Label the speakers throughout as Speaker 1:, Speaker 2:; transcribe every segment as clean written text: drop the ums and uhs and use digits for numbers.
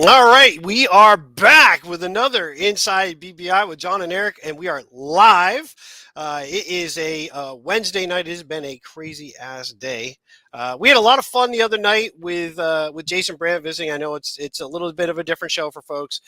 Speaker 1: All right, we are back with another Inside BBI with John and Eric, and we are live. It is a Wednesday night. It has been a crazy ass day. We had a lot of fun the other night with Jason Brandt visiting. I know it's a little bit of a different show for folks.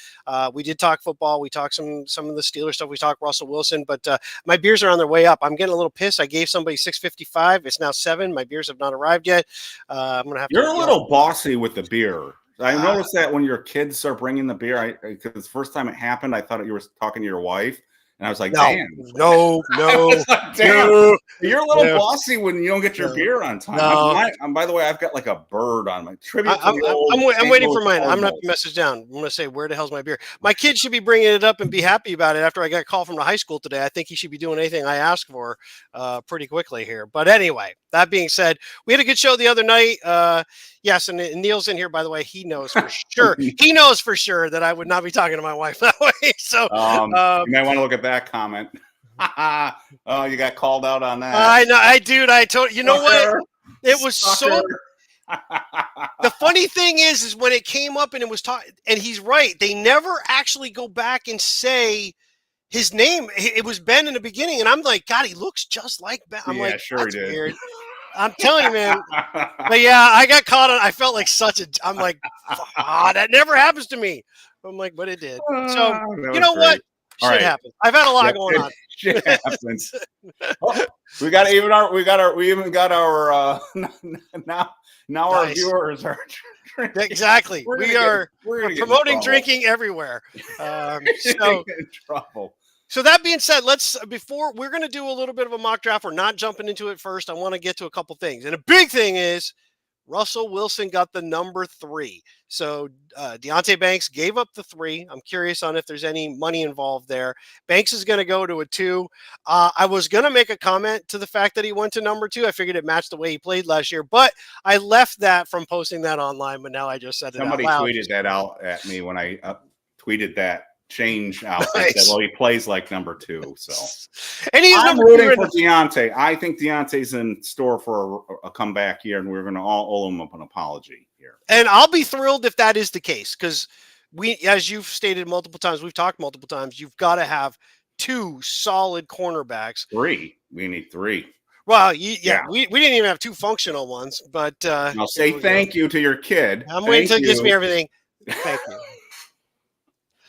Speaker 1: We did talk football. We talked some of the Steelers stuff. We talked Russell Wilson, but my beers are on their way up. I'm getting a little pissed. I gave somebody $6.55. It's now $7. My beers have not arrived yet. I'm gonna have.
Speaker 2: You're a little bossy with the beer. I noticed that when your kids are bringing the beer, because the first time it happened, I thought you were talking to your wife, and I was like, "Damn,
Speaker 1: no,
Speaker 2: like, damn, no, you're a little bossy when you don't get your beer on time." No. By the way, I've got like a bird on my tribute.
Speaker 1: I'm waiting for mine. I'm gonna have to message down. I'm gonna say, "Where the hell's my beer?" My kid should be bringing it up and be happy about it. After I got a call from the high school today, I think he should be doing anything I ask for pretty quickly here. But anyway, that being said, we had a good show the other night. Yes, and Neil's in here, by the way. He knows for sure. He knows for sure that I would not be talking to my wife that way. So
Speaker 2: you might want to look at that comment. Oh, you got called out on that.
Speaker 1: I know. I told you know what? It was so. The funny thing is when it came up and it was taught, and he's right. They never actually go back and say his name. It was Ben in the beginning, and I'm like, God, he looks just like Ben. I'm like,
Speaker 2: sure he did.
Speaker 1: Weird. I'm telling you, man. But yeah, I got caught on. I felt like I'm like, that never happens to me. I'm like, but it did. So you know what? Shit happens. I've had a lot going on.
Speaker 2: Shit happens. We even got our now our viewers are
Speaker 1: exactly. We're promoting drinking everywhere.
Speaker 2: So in trouble.
Speaker 1: So that being said, before we're going to do a little bit of a mock draft. We're not jumping into it first. I want to get to a couple things. And a big thing is Russell Wilson got the number 3. So Deonte Banks gave up the 3. I'm curious on if there's any money involved there. Banks is going to go to a 2. I was going to make a comment to the fact that he went to number 2. I figured it matched the way he played last year, but I left that from posting that online. But now I just said
Speaker 2: somebody tweeted that out at me when I tweeted that change out. Nice. Said, well, he plays like number 2. So,
Speaker 1: and he's
Speaker 2: I'm rooting for Deonte. I think Deonte's in store for a comeback here, and we're going to all owe him an apology here.
Speaker 1: And I'll be thrilled if that is the case, because as you've stated multiple times, we've talked multiple times, you've got to have 2 solid cornerbacks.
Speaker 2: 3. We need 3.
Speaker 1: Well, we didn't even have 2 functional ones, but
Speaker 2: I'll say thank you to your kid.
Speaker 1: I'm waiting until he gives me everything. Thank you.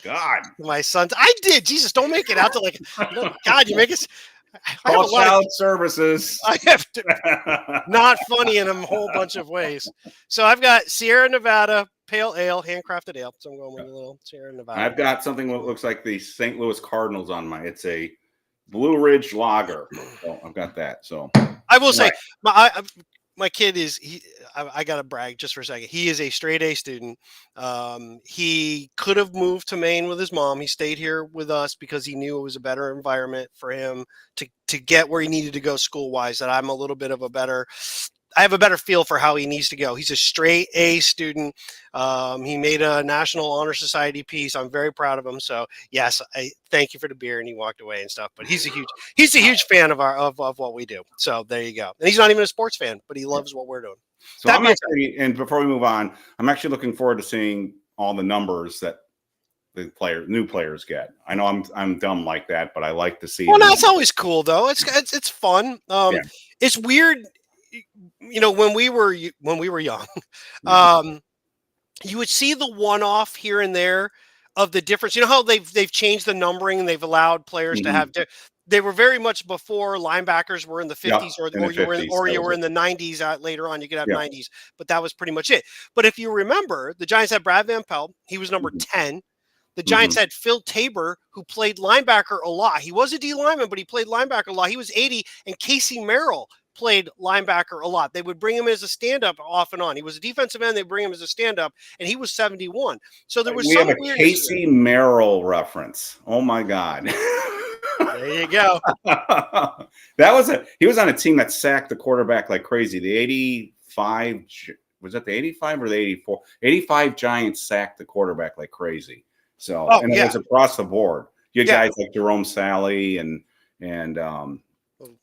Speaker 2: God,
Speaker 1: my sons. I did. Jesus, don't make it out to like. God, you make us.
Speaker 2: Call child services.
Speaker 1: I have to. Not funny in a whole bunch of ways. So I've got Sierra Nevada Pale Ale, handcrafted ale. So I'm going with a little Sierra Nevada.
Speaker 2: I've got something that looks like the St. Louis Cardinals on mine. It's a Blue Ridge Lager. So I've got that. So
Speaker 1: I will say, my kid is I got to brag just for a second. He is a straight A student. He could have moved to Maine with his mom. He stayed here with us because he knew it was a better environment for him to get where he needed to go school wise. That I'm a little bit of I have a better feel for how he needs to go. He's a straight A student. He made a National Honor Society piece. I'm very proud of him. So yes, I thank you for the beer. And he walked away and stuff. But he's a huge fan of of what we do. So there you go. And he's not even a sports fan, but he loves what we're doing.
Speaker 2: So and before we move on, I'm actually looking forward to seeing all the numbers that the new players get. I know I'm dumb like that, but I like to see.
Speaker 1: Well, that's always cool though. It's fun. It's weird. You know, when we were young, you would see the one-off here and there of the difference. You know how they've changed the numbering and they've allowed players to have. They were very much before linebackers were in the 50s you were in the 90s. Later on, you could have 90s, but that was pretty much it. But if you remember, the Giants had Brad Van Pelt. He was number 10. The Giants had Phil Tabor, who played linebacker a lot. He was a D lineman, but he played linebacker a lot. He was 80, and Casey Merrill played linebacker a lot. They would bring him as a stand-up off and on. He was a defensive end. They bring him as a stand-up, and he was 71. So there was some weird
Speaker 2: Casey Merrill reference. Oh my God.
Speaker 1: There you go.
Speaker 2: He was on a team that sacked the quarterback like crazy. The 85 was that the 85 or the 84? 85 Giants sacked the quarterback like crazy. So it was across the board. You had guys like Jerome Sally and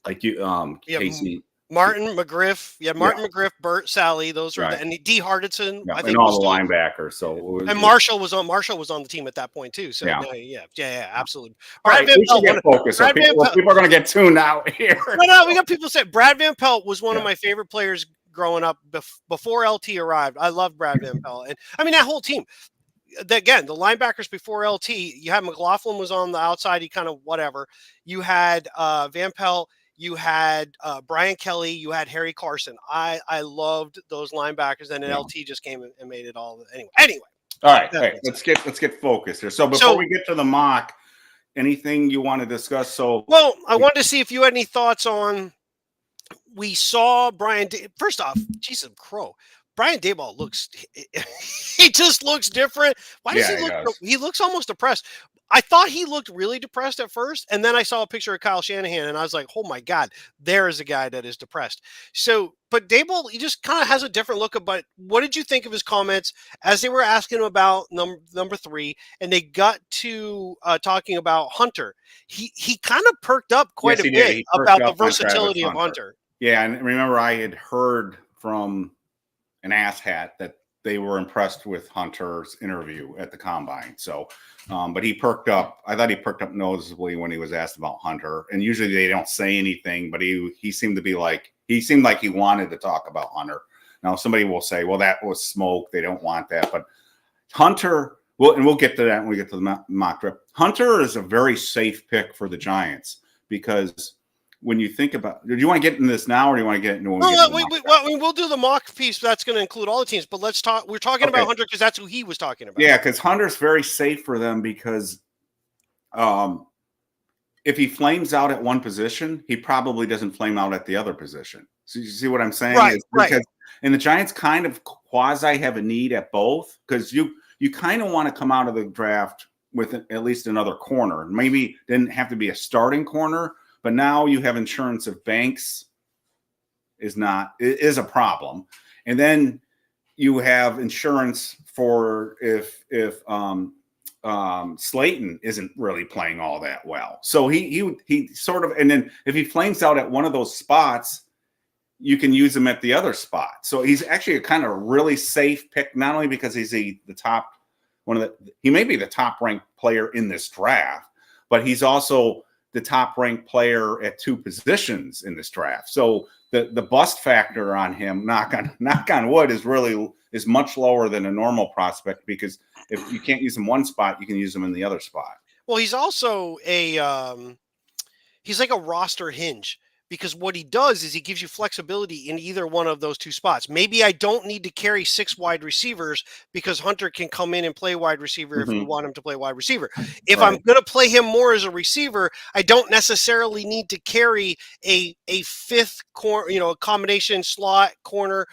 Speaker 2: like you Casey.
Speaker 1: Martin McGriff, Martin McGriff, Burt, Sally, those were
Speaker 2: right.
Speaker 1: and D Hardison,
Speaker 2: Yeah,
Speaker 1: I
Speaker 2: and
Speaker 1: think was
Speaker 2: all the
Speaker 1: still,
Speaker 2: linebackers. So
Speaker 1: and Marshall was on the team at that point too. So
Speaker 2: yeah.
Speaker 1: no, yeah, absolutely.
Speaker 2: All
Speaker 1: Brad
Speaker 2: right,
Speaker 1: Van
Speaker 2: we should
Speaker 1: Pelt,
Speaker 2: get focused. So
Speaker 1: Brad Van Pelt.
Speaker 2: people are going to get tuned out here.
Speaker 1: No, we got people saying Brad Van Pelt was one of
Speaker 2: Yeah.
Speaker 1: my favorite players growing up before LT arrived. I love Brad Van Pelt, and I mean that whole team. Again, the linebackers before LT, you had McLaughlin was on the outside. He kind of whatever. You had Van Pelt. You had Brian Kelly. You had Harry Carson. I loved those linebackers, and then LT just came and made it all. Anyway.
Speaker 2: All right. Hey, let's get focused here. So before we get to the mock, anything you want to discuss? So
Speaker 1: well, I wanted to see if you had any thoughts on. We saw Brian. First off, Jesus Crow. Brian Dable looks, he just looks different. Why does he look, he looks almost depressed. I thought he looked really depressed at first. And then I saw a picture of Kyle Shanahan and I was like, oh my God, there is a guy that is depressed. So, but Dable, he just kind of has a different look. But what did you think of his comments as they were asking him about number 3 and they got to talking about Hunter? He kind of perked up quite a bit about the versatility of Hunter.
Speaker 2: Yeah. And remember, I had heard from an asshat that they were impressed with Hunter's interview at the combine. So, but he perked up. I thought he perked up noticeably when he was asked about Hunter. And usually they don't say anything, but he seemed to be like, he wanted to talk about Hunter. Now somebody will say, well, that was smoke. They don't want that. But Hunter, we'll get to that when we get to the mock draft. Hunter is a very safe pick for the Giants because when you think about, do you want to get into this now or do you want to get into
Speaker 1: we'll do the mock piece. That's going to include all the teams, but let's talk. We're talking about Hunter because that's who he was talking about.
Speaker 2: Yeah, because Hunter's very safe for them because if he flames out at one position, he probably doesn't flame out at the other position. So you see what I'm saying?
Speaker 1: Right.
Speaker 2: And the Giants kind of quasi have a need at both because you kind of want to come out of the draft with at least another corner. Maybe didn't have to be a starting corner, but now you have insurance if Banks is a problem. And then you have insurance for if Slayton isn't really playing all that well. So he sort of, and then if he flames out at one of those spots, you can use him at the other spot. So he's actually a kind of really safe pick, not only because he's he may be the top ranked player in this draft, but he's also the top ranked player at 2 positions in this draft. So the bust factor on him, knock on wood, is much lower than a normal prospect because if you can't use him one spot, you can use him in the other spot.
Speaker 1: Well, he's also he's like a roster hinge because what he does is he gives you flexibility in either one of those 2 spots. Maybe I don't need to carry 6 wide receivers because Hunter can come in and play wide receiver if we want him to play wide receiver. If I'm going to play him more as a receiver, I don't necessarily need to carry a 5th corner, a combination slot corner.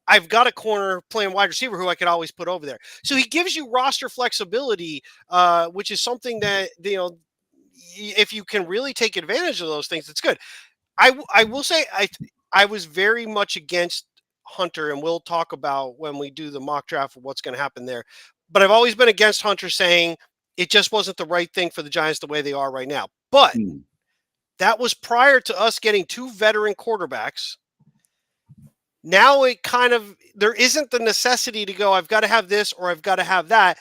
Speaker 1: I've got a corner playing wide receiver who I could always put over there. So he gives you roster flexibility, which is something that, if you can really take advantage of those things, it's good. I will say I was very much against Hunter, and we'll talk about when we do the mock draft what's going to happen there. But I've always been against Hunter, saying it just wasn't the right thing for the Giants the way they are right now. But that was prior to us getting 2 veteran quarterbacks. Now there isn't the necessity to go, I've got to have this or I've got to have that.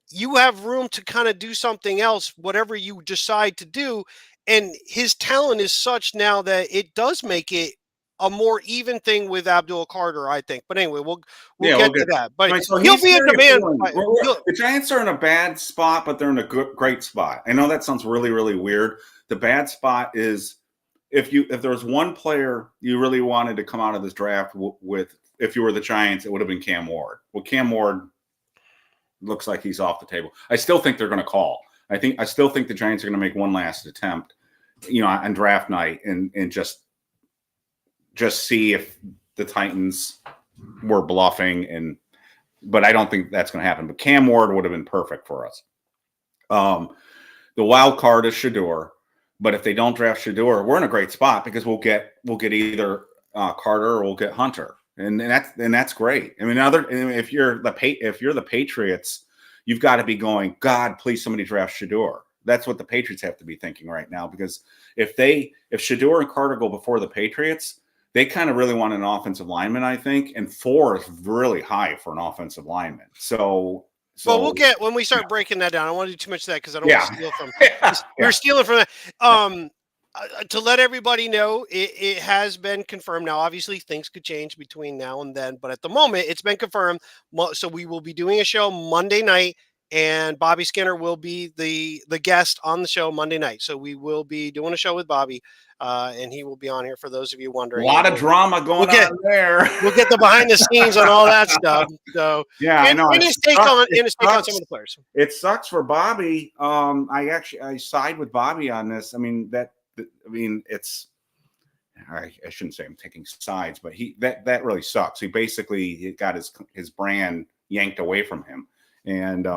Speaker 1: You have room to kind of do something else, whatever you decide to do. And his talent is such now that it does make it a more even thing with Abdul Carter, I think. But anyway, we'll get to that. But
Speaker 2: so
Speaker 1: he'll be in demand.
Speaker 2: The Giants are in a bad spot, but they're in a great spot. I know that sounds really, really weird. The bad spot is if there's one player you really wanted to come out of this draft with, if you were the Giants, it would have been Cam Ward. Well, Cam Ward looks like he's off the table. I still think they're going to call. I still think the Giants are going to make one last attempt, on draft night and just see if the Titans were bluffing. But I don't think that's going to happen. But Cam Ward would have been perfect for us. The wild card is Shedeur, but if they don't draft Shedeur, we're in a great spot because we'll get either Carter or we'll get Hunter, and that's great. I mean, if you're the Patriots, you've got to be going, God, please somebody draft Shedeur. That's what the Patriots have to be thinking right now, because if Shedeur and Carter go before the Patriots, they kind of really want an offensive lineman, I think, and 4 is really high for an offensive lineman. So
Speaker 1: well, we'll get when we start breaking that down. I don't want to do too much of that because I don't want to steal from.
Speaker 2: yeah.
Speaker 1: We're stealing from that. To let everybody know, it has been confirmed. Now, obviously, things could change between now and then, but at the moment, it's been confirmed. So we will be doing a show Monday night, and Bobby Skinner will be the guest on the show Monday night. So we will be doing a show with Bobby, and he will be on here for those of you wondering.
Speaker 2: A lot of drama going on there.
Speaker 1: We'll get the behind the scenes on all that stuff. So
Speaker 2: yeah, I know.
Speaker 1: And his take on some of the players.
Speaker 2: It sucks for Bobby. I side with Bobby on this. I mean it's. I shouldn't say I'm taking sides, but that really sucks. He basically got his brand yanked away from him, and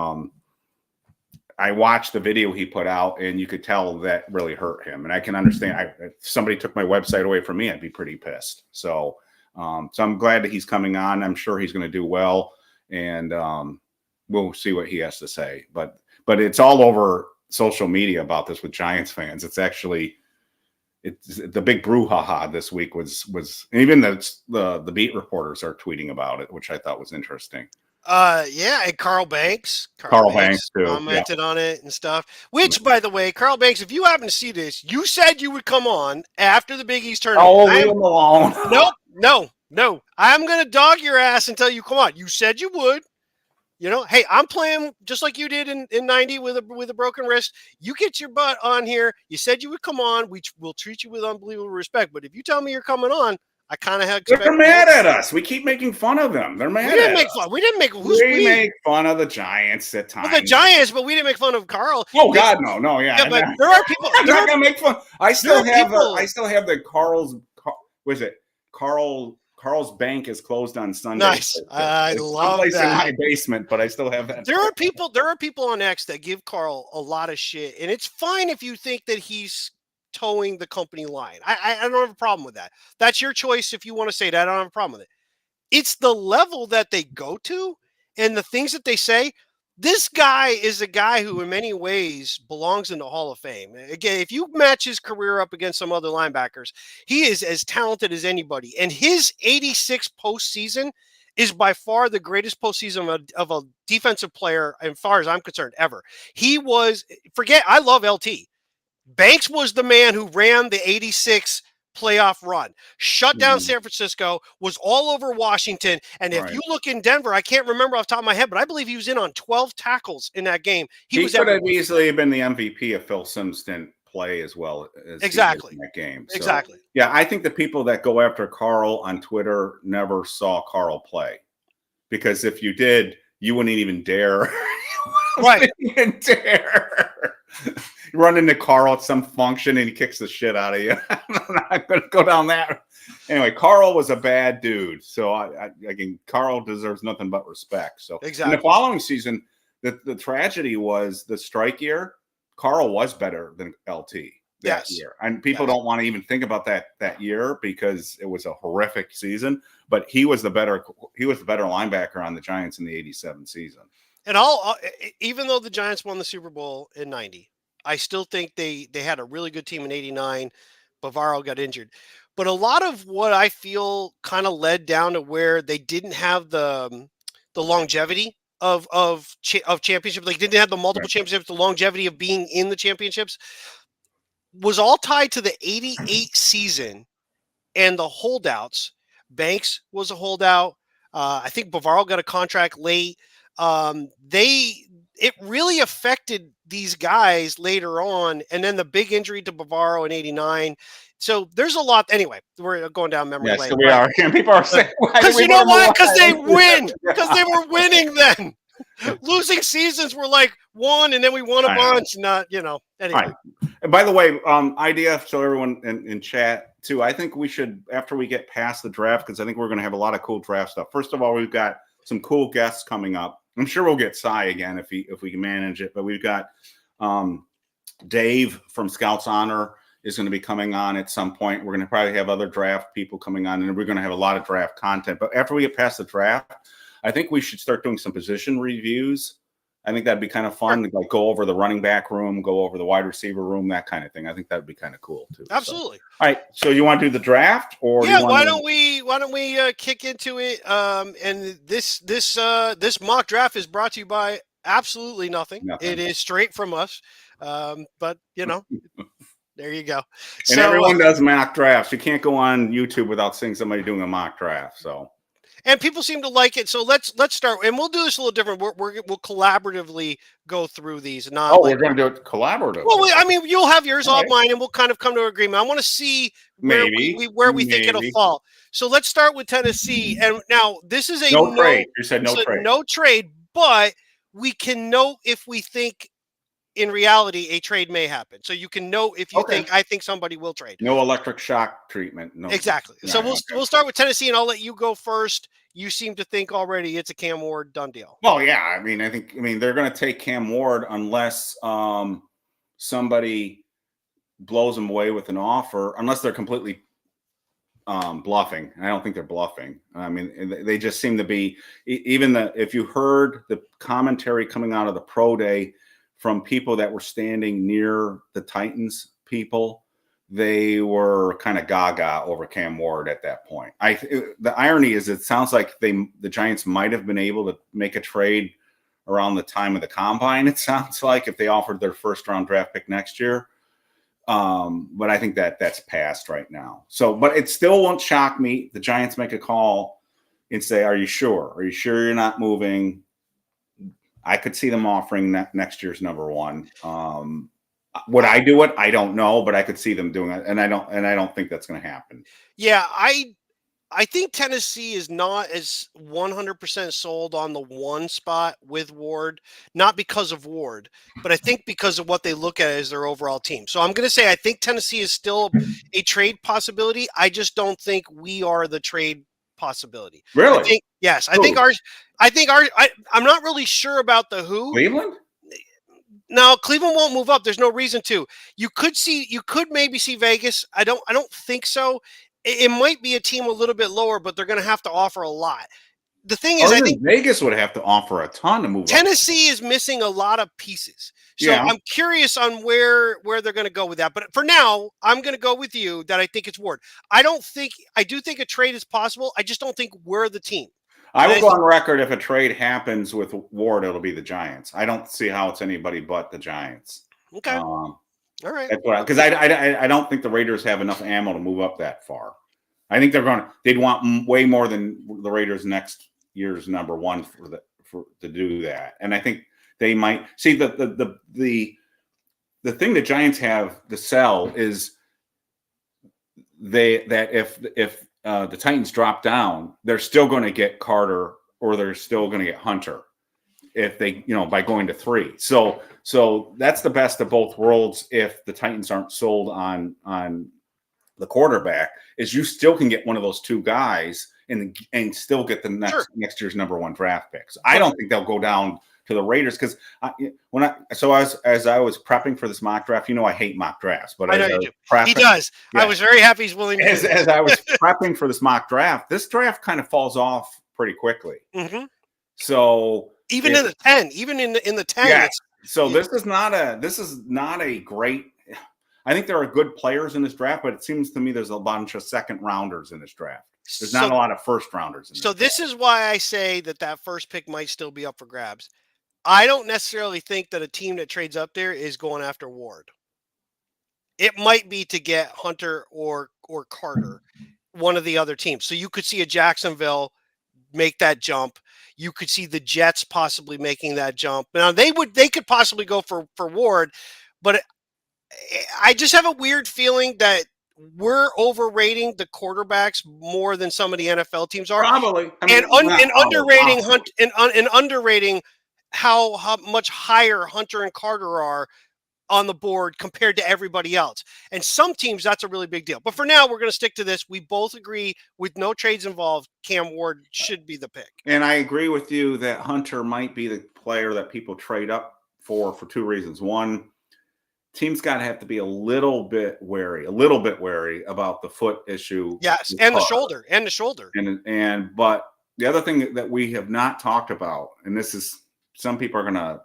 Speaker 2: I watched the video he put out, and you could tell that really hurt him. And I can understand. If somebody took my website away from me, I'd be pretty pissed. So I'm glad that he's coming on. I'm sure he's going to do well, and we'll see what he has to say. But it's all over social media about this with Giants fans. It's actually the big brouhaha this week was even the beat reporters are tweeting about it, which I thought was interesting.
Speaker 1: Yeah, and Carl Banks
Speaker 2: too
Speaker 1: commented on it and stuff. Which, by the way, Carl Banks, if you happen to see this, you said you would come on after the Big East tournament.
Speaker 2: Oh, leave him alone.
Speaker 1: No. I'm gonna dog your ass until you come on. You said you would. You know, hey, I'm playing just like you did in 90 with a broken wrist. You get your butt on here. You said you would come on. We'll treat you with unbelievable respect. But if you tell me you're coming on, I kind of have.
Speaker 2: They're mad at us. We keep making fun of them. They're mad.
Speaker 1: We didn't make fun. We didn't make.
Speaker 2: We make fun of the Giants at times.
Speaker 1: Well, the Giants, but we didn't make fun of Carl.
Speaker 2: Oh God, no, yeah.
Speaker 1: Yeah, but there are people.
Speaker 2: I'm not gonna make fun. I still have the Carl's. Was it Carl's bank is closed on Sunday.
Speaker 1: Nice. I love that.
Speaker 2: In my basement, but I still have that.
Speaker 1: There are people on X that give Carl a lot of shit, and it's fine if you think that he's towing the company line. I don't have a problem with that. That's your choice if you want to say that. I don't have a problem with it. It's the level that they go to and the things that they say. This guy is a guy who in many ways belongs in the Hall of Fame. Again, if you match his career up against some other linebackers, he is as talented as anybody. And his 86 postseason is by far the greatest postseason of a defensive player, as far as I'm concerned, ever. I love LT. Banks was the man who ran the 86 playoff run, shut down San Francisco, was all over Washington. And if you look in Denver, I can't remember off the top of my head, but I believe he was in on 12 tackles in that game.
Speaker 2: He could have easily been the MVP if Phil Simms didn't play as well as
Speaker 1: exactly
Speaker 2: in that game. So,
Speaker 1: exactly.
Speaker 2: Yeah, I think the people that go after Carl on Twitter never saw Carl play, because if you did, you wouldn't even dare.
Speaker 1: Right.
Speaker 2: Even dare. You run into Carl at some function and he kicks the shit out of you. I'm not going to go down that. Anyway, Carl was a bad dude. So again, Carl deserves nothing but respect. So
Speaker 1: exactly.
Speaker 2: In the following season, the tragedy was the strike year. Carl was better than LT that year. And people don't want to even think about that year because it was a horrific season, but he was the better linebacker on the Giants in the 87 season.
Speaker 1: And even though the Giants won the Super Bowl in 90, I still think they had a really good team in 89. Bavaro got injured. But a lot of what I feel kind of led down to where they didn't have the longevity of championships. Like, didn't have the multiple championships, the longevity of being in the championships was all tied to the 88 season and the holdouts. Banks was a holdout. I think Bavaro got a contract late. It really affected these guys later on, and then the big injury to Bavaro in 89. So there's a lot. Anyway, we're going down memory lane.
Speaker 2: Yes, we are. And people are saying,
Speaker 1: because you know why? Because they win. Because they were winning then. Losing seasons were like one, and then we won a bunch. Not, anyway.
Speaker 2: Right. And by the way, idea so everyone in chat too. I think we should, after we get past the draft, because I think we're going to have a lot of cool draft stuff. First of all, we've got some cool guests coming up. I'm sure we'll get Cy again if we can manage it. But we've got Dave from Scouts Honor is going to be coming on at some point. We're going to probably have other draft people coming on, and we're going to have a lot of draft content. But after we get past the draft, I think we should start doing some position reviews. I think that'd be kind of fun to like go over the running back room, go over the wide receiver room, that kind of thing. I think that'd be kind of cool too.
Speaker 1: Absolutely.
Speaker 2: So. All right. So you want to do the draft, or do
Speaker 1: Yeah,
Speaker 2: you want
Speaker 1: why don't we kick into it? And this mock draft is brought to you by absolutely nothing. It is straight from us. But you know, there you go.
Speaker 2: And
Speaker 1: So
Speaker 2: everyone does mock drafts. You can't go on YouTube without seeing somebody doing a mock draft. So.
Speaker 1: And people seem to like it. So let's start, and we'll do this a little different. We'll collaboratively go through these. Not
Speaker 2: we're going to do it collaborative.
Speaker 1: Well, I mean, you'll have yours, I'll have mine, and we'll kind of come to an agreement. I want to see where we think it'll fall. So let's start with Tennessee. And now this is a
Speaker 2: no trade. You said no trade.
Speaker 1: No trade, but we can note if we think in reality a trade may happen. So you can note if you think I think somebody will trade.
Speaker 2: No electric shock treatment. No.
Speaker 1: Exactly. So we'll start with Tennessee, and I'll let you go first. You seem to think already it's a Cam Ward done deal.
Speaker 2: Well, yeah. I mean, they're going to take Cam Ward unless somebody blows them away with an offer, unless they're completely bluffing. I don't think they're bluffing. I mean, they just seem to be. Even if you heard the commentary coming out of the pro day from people that were standing near the Titans people, they were kind of gaga over Cam Ward at that point. The irony is it sounds like the Giants might have been able to make a trade around the time of the combine, it sounds like, if they offered their first-round draft pick next year. But I think that's passed right now. So, but it still won't shock me. The Giants make a call and say, are you sure? Are you sure you're not moving? I could see them offering next year's number one. Would I do it? I don't know, but I could see them doing it, and I don't think that's going to happen.
Speaker 1: Yeah, I think Tennessee is not as 100% sold on the one spot with Ward, not because of Ward, but I think because of what they look at as their overall team. So I'm going to say I think Tennessee is still a trade possibility. I just don't think we are the trade possibility.
Speaker 2: Really?
Speaker 1: Yes. I'm not really sure about the who.
Speaker 2: Cleveland?
Speaker 1: No, Cleveland won't move up. There's no reason to. You could maybe see Vegas. I don't think so. It might be a team a little bit lower, but they're going to have to offer a lot. The thing is, I think
Speaker 2: Vegas would have to offer a ton to move up.
Speaker 1: Tennessee is missing a lot of pieces. So I'm curious on where they're going to go with that. But for now, I'm going to go with you that I think it's Ward. I do think a trade is possible. I just don't think we're the team.
Speaker 2: I will go on record, if a trade happens with Ward, it'll be the Giants. I don't see how it's anybody but the Giants.
Speaker 1: Okay. All right.
Speaker 2: Because I don't think the Raiders have enough ammo to move up that far. I think they'd want way more than the Raiders next year's number one to do that. And I think they might see the thing the Giants have to sell is if the Titans drop down, they're still going to get Carter, or they're still going to get Hunter if they, by going to 3. So that's the best of both worlds. If the Titans aren't sold on the quarterback, is you still can get one of those two guys and still get the next year's number one draft pick. So I don't think they'll go down to the Raiders, because as I was prepping for this mock draft, I hate mock drafts, but
Speaker 1: I know you do. He does. Yeah. I was very happy he's willing to.
Speaker 2: As I was prepping for this mock draft, this draft kind of falls off pretty quickly.
Speaker 1: Mm-hmm.
Speaker 2: So
Speaker 1: even in the 10,
Speaker 2: yeah. So this is not a great. I think there are good players in this draft, but it seems to me there's a bunch of second rounders in this draft. There's not a lot of first rounders.
Speaker 1: This is why I say that first pick might still be up for grabs. I don't necessarily think that a team that trades up there is going after Ward. It might be to get Hunter or Carter, one of the other teams. So you could see a Jacksonville make that jump. You could see the Jets possibly making that jump. Now they could possibly go for Ward, but I just have a weird feeling that we're overrating the quarterbacks more than some of the NFL teams are.
Speaker 2: Probably.
Speaker 1: Underrating how much higher Hunter and Carter are on the board compared to everybody else. And some teams, that's a really big deal. But for now, we're going to stick to this. We both agree, with no trades involved, Cam Ward should be the pick.
Speaker 2: And I agree with you that Hunter might be the player that people trade up for 2 reasons. One, teams got to have to be a little bit wary about the foot issue.
Speaker 1: Yes, and the shoulder.
Speaker 2: But the other thing that we have not talked about, and this is, some people are going to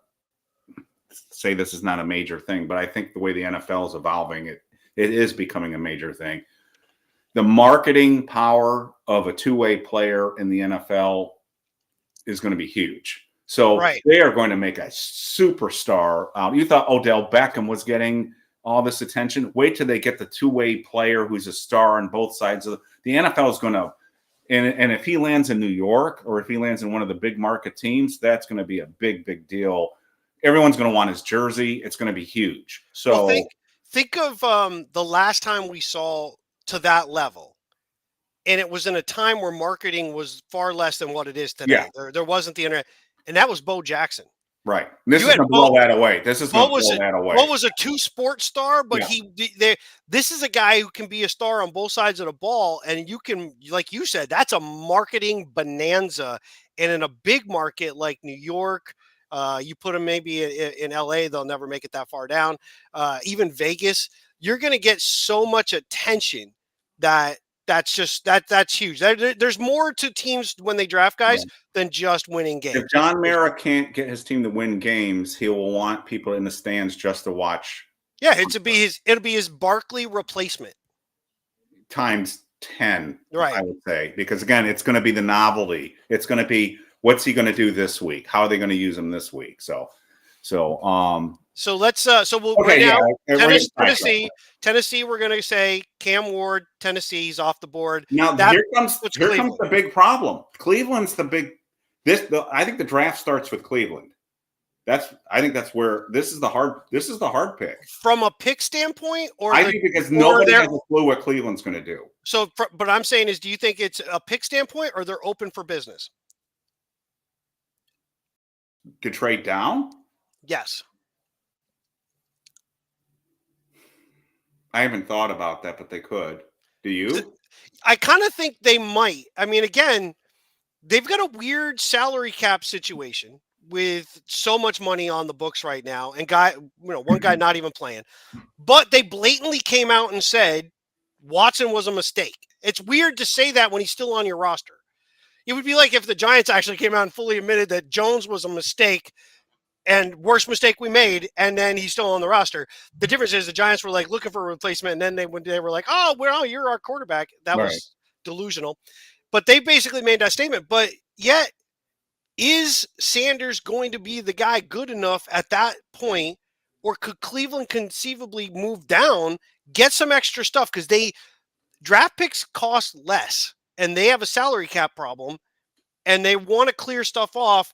Speaker 2: say this is not a major thing, but I think the way the NFL is evolving, it is becoming a major thing. The marketing power of a two-way player in the NFL is going to be huge. So they are going to make a superstar out. You thought Odell Beckham was getting all this attention. Wait till they get the two-way player who's a star on both sides of the NFL is going to. And if he lands in New York or if he lands in one of the big market teams, that's going to be a big, big deal. Everyone's going to want his jersey. It's going to be huge. So
Speaker 1: think of the last time we saw to that level. And it was in a time where marketing was far less than what it is today.
Speaker 2: Yeah.
Speaker 1: There wasn't the internet. And that was Bo Jackson.
Speaker 2: Right. This is going to blow that away. This is going to blow that away.
Speaker 1: Bo was a two-sport star, but this is a guy who can be a star on both sides of the ball. And you can, like you said, that's a marketing bonanza. And in a big market like New York, you put them maybe in LA, they'll never make it that far down. Even Vegas, you're going to get so much attention that's huge. There's more to teams when they draft guys than just winning games.
Speaker 2: If John Mara can't get his team to win games, he will want people in the stands just to watch.
Speaker 1: Yeah, it'll be his Barkley replacement
Speaker 2: times 10.
Speaker 1: Right.
Speaker 2: I would say, because again, it's going to be the novelty. It's going to be what's he going to do this week? How are they going to use him this week? So let's we'll Tennessee, we're going to say Cam Ward, Tennessee's off the board. Now here comes the big problem. Cleveland's the big I think the draft starts with Cleveland. I think that's where this is the hard pick.
Speaker 1: From a pick standpoint, or
Speaker 2: I think because nobody has a clue what Cleveland's going to do.
Speaker 1: So but I'm saying is, do you think it's a pick standpoint or they're open for business?
Speaker 2: To trade down?
Speaker 1: Yes.
Speaker 2: I haven't thought about that, but they could. Do you?
Speaker 1: I kind of think they might. I mean, again, they've got a weird salary cap situation with so much money on the books right now, and one guy not even playing. But they blatantly came out and said Watson was a mistake. It's weird to say that when he's still on your roster. It would be like if the Giants actually came out and fully admitted that Jones was a mistake and worst mistake we made, and then he's still on the roster. The difference is the Giants were like looking for a replacement, and then they were like, "Oh, well, you're our quarterback." That was delusional. But they basically made that statement. But yet, is Sanders going to be the guy good enough at that point, or could Cleveland conceivably move down, get some extra stuff, because draft picks cost less, and they have a salary cap problem, and they want to clear stuff off.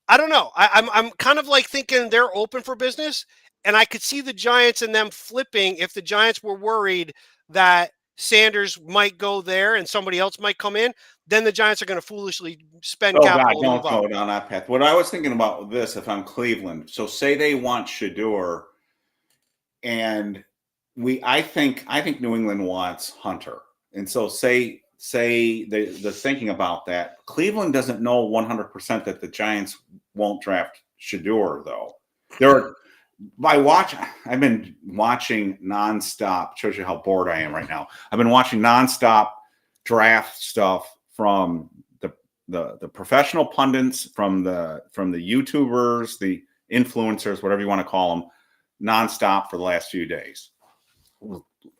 Speaker 1: I don't know. I'm kind of like thinking they're open for business, and I could see the Giants and them flipping if the Giants were worried that Sanders might go there and somebody else might come in. Then the Giants are going to foolishly spend capital.
Speaker 2: God, don't go down that path. What I was thinking about this, if I'm Cleveland, so say they want Shedeur, and I think New England wants Hunter, and so say they're thinking about that. Cleveland doesn't know 100% that the Giants won't draft Shedeur, though. I've been watching nonstop. Shows you how bored I am right now. I've been watching nonstop draft stuff from the professional pundits, from the YouTubers, the influencers, whatever you want to call them, nonstop for the last few days.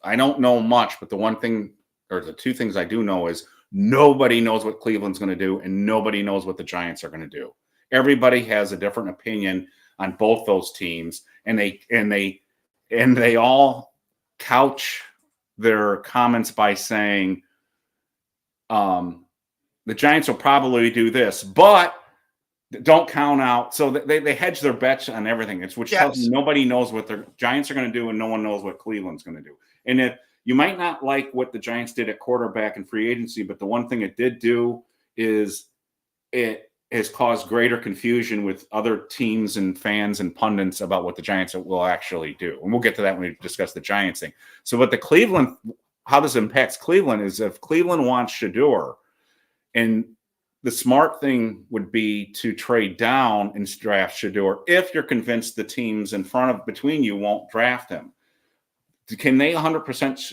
Speaker 2: I don't know much, but the one thing, or the two things I do know, is nobody knows what Cleveland's going to do, and nobody knows what the Giants are going to do. Everybody has a different opinion on both those teams, and they all couch their comments by saying, the Giants will probably do this, but don't count out. So they hedge their bets on everything. Which tells me nobody knows what the Giants are going to do, and no one knows what Cleveland's going to do. And if you might not like what the Giants did at quarterback and free agency, but the one thing it did do is it has caused greater confusion with other teams and fans and pundits about what the Giants will actually do. And we'll get to that when we discuss the Giants thing. So what how this impacts Cleveland is if Cleveland wants Shedeur, and the smart thing would be to trade down and draft Shedeur if you're convinced the teams between you won't draft him. Can they 100%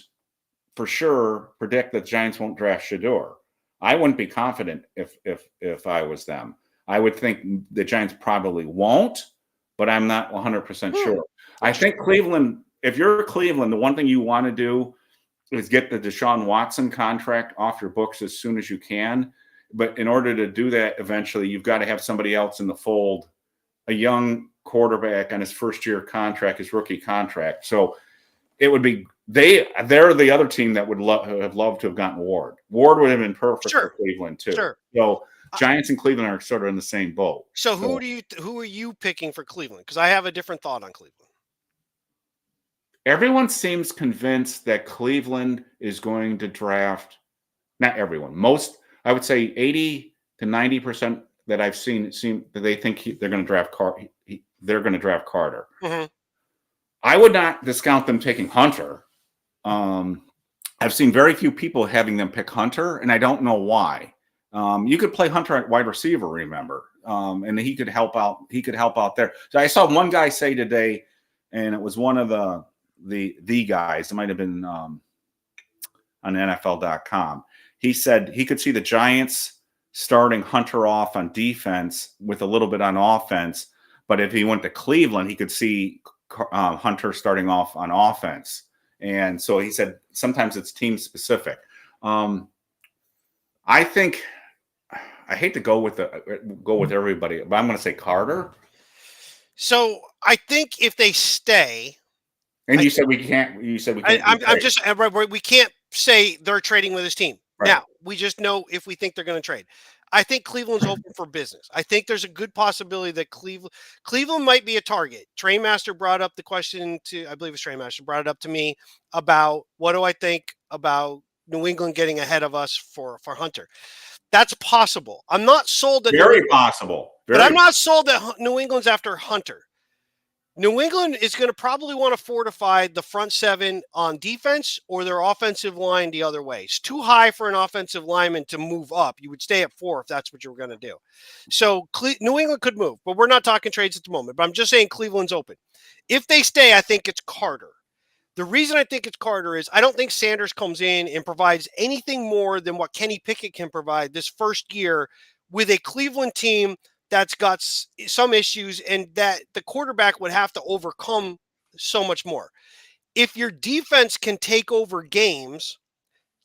Speaker 2: for sure predict that the Giants won't draft Shedeur? I wouldn't be confident if I was them. I would think the Giants probably won't, but I'm not 100% sure. I
Speaker 1: Interesting.
Speaker 2: think Cleveland, if you're Cleveland, the one thing you want to do is get the Deshaun Watson contract off your books as soon as you can. But in order to do that, eventually, you've got to have somebody else in the fold, a young quarterback on his first year contract, his rookie contract. So it would be they're the other team that would have loved to have gotten Ward. Ward would have been perfect for
Speaker 1: Sure.
Speaker 2: Cleveland too.
Speaker 1: Sure.
Speaker 2: So Giants and Cleveland are sort of in the same boat.
Speaker 1: So who are you picking for Cleveland? Because I have a different thought on Cleveland.
Speaker 2: Everyone seems convinced that Cleveland is going to draft. Not everyone. Most, I would say, 80 to 90% that I've seen seem that they think they're going to draft they're going to draft Carter.
Speaker 1: Mm-hmm.
Speaker 2: I would not discount them taking Hunter. I've seen very few people having them pick Hunter, and I don't know why. You could play Hunter at wide receiver, remember, and he could help out. He could help out there. So I saw one guy say today, and it was one of the guys. It might have been on NFL.com. He said he could see the Giants starting Hunter off on defense with a little bit on offense, but if he went to Cleveland, he could see Hunter starting off on offense. And so he said sometimes it's team specific. I think I hate to go with everybody, but I'm going to say Carter.
Speaker 1: So I think if they stay,
Speaker 2: and you said we can't. You said we can't.
Speaker 1: We can't say they're trading with his team.
Speaker 2: Right.
Speaker 1: Now we just know if we think they're going to trade. I think Cleveland's open for business. I think there's a good possibility that Cleveland might be a target. Trainmaster brought up the question I believe it's Trainmaster brought it up to me about what do I think about New England getting ahead of us for Hunter. That's possible. I'm not sold that
Speaker 2: very possible.
Speaker 1: But I'm not sold that New England's after Hunter. New England is going to probably want to fortify the front seven on defense or their offensive line the other way. It's too high for an offensive lineman to move up. You would stay at 4 if that's what you were going to do. So New England could move, but we're not talking trades at the moment. But I'm just saying Cleveland's open. If they stay, I think it's Carter. The reason I think it's Carter is I don't think Sanders comes in and provides anything more than what Kenny Pickett can provide this first year with a Cleveland team that's got some issues and that the quarterback would have to overcome so much more. If your defense can take over games,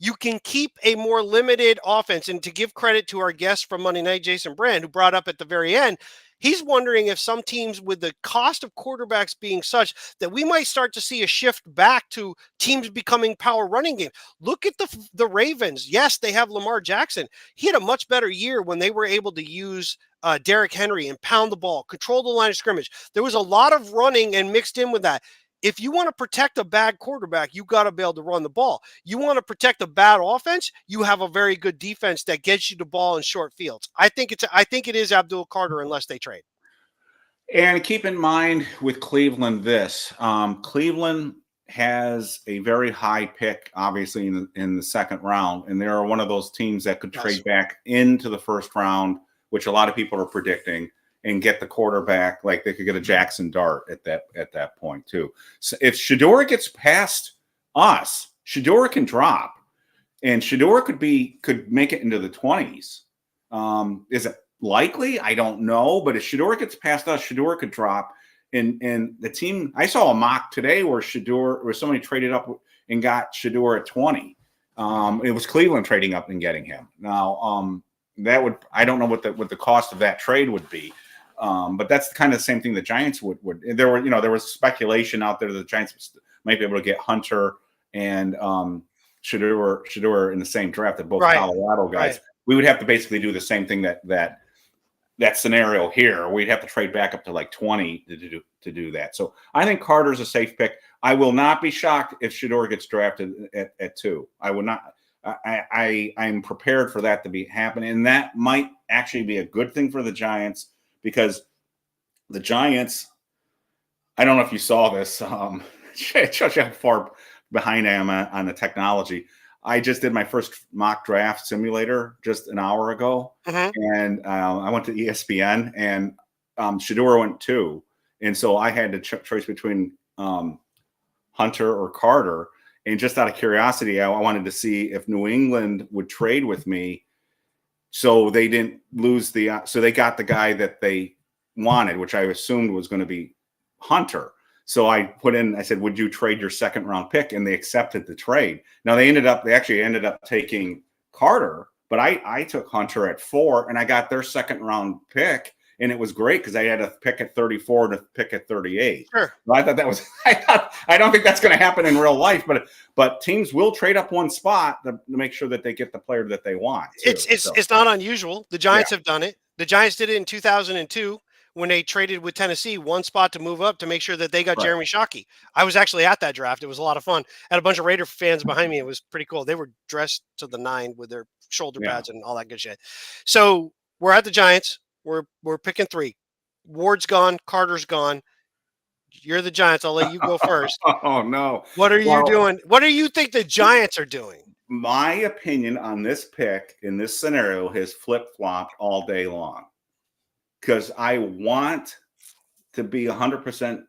Speaker 1: you can keep a more limited offense. And to give credit to our guest from Monday Night, Jason Brand, who brought up at the very end, he's wondering if some teams with the cost of quarterbacks being such that we might start to see a shift back to teams becoming power running games. Look at the Ravens. Yes, they have Lamar Jackson. He had a much better year when they were able to use Derrick Henry and pound the ball, control the line of scrimmage. There was a lot of running and mixed in with that. If you want to protect a bad quarterback, you got to be able to run the ball. You want to protect a bad offense, you have a very good defense that gets you the ball in short fields. I think it is Abdul Carter unless they trade.
Speaker 2: And keep in mind with Cleveland Cleveland has a very high pick, obviously in the second round, and they're one of those teams that could trade back into the first round, which a lot of people are predicting, and get the quarterback. Like they could get a Jackson Dart at that point too. So if Shedeur gets past us, Shedeur can drop, and Shedeur could make it into the 20s. Is it likely? I don't know, but if Shedeur gets past us, Shedeur could drop. And the team, I saw a mock today where somebody traded up and got Shedeur at 20. It was Cleveland trading up and getting him. Now I don't know what the cost of that trade would be. But that's kind of the same thing the Giants would. There was speculation out there that the Giants might be able to get Hunter and Shedeur in the same draft, that both Colorado guys. Right. We would have to basically do the same thing that scenario here. We'd have to trade back up to like 20 to do that. So I think Carter's a safe pick. I will not be shocked if Shedeur gets drafted at 2. I would not. I'm prepared for that to be happening, and that might actually be a good thing for the Giants. Because the Giants, I don't know if you saw this, it shows you how far behind I am on the technology. I just did my first mock draft simulator just an hour ago, and I went to ESPN, and Shedeur went 2. And so I had to choice between Hunter or Carter. And just out of curiosity, I wanted to see if New England would trade with me. So they didn't lose so they got the guy that they wanted, which I assumed was going to be Hunter. So I said, would you trade your second round pick? And they accepted the trade. Now they actually ended up taking Carter, but I took Hunter at 4 and I got their second round pick. And it was great because I had a pick at 34 and a pick at 38.
Speaker 1: Sure.
Speaker 2: So I thought that was, I don't think that's going to happen in real life, but teams will trade up one spot to make sure that they get the player that they want. Too.
Speaker 1: It's not unusual. The Giants have done it. The Giants did it in 2002 when they traded with Tennessee one spot to move up to make sure that they got Jeremy Shockey. I was actually at that draft. It was a lot of fun. I had a bunch of Raider fans behind me. It was pretty cool. They were dressed to the nine with their shoulder pads and all that good shit. So we're at the Giants. We're picking 3. Ward's gone. Carter's gone. You're the Giants. I'll let you go first.
Speaker 2: Oh, no.
Speaker 1: What are you doing? What do you think the Giants are doing?
Speaker 2: My opinion on this pick in this scenario has flip-flopped all day long because I want to be 100%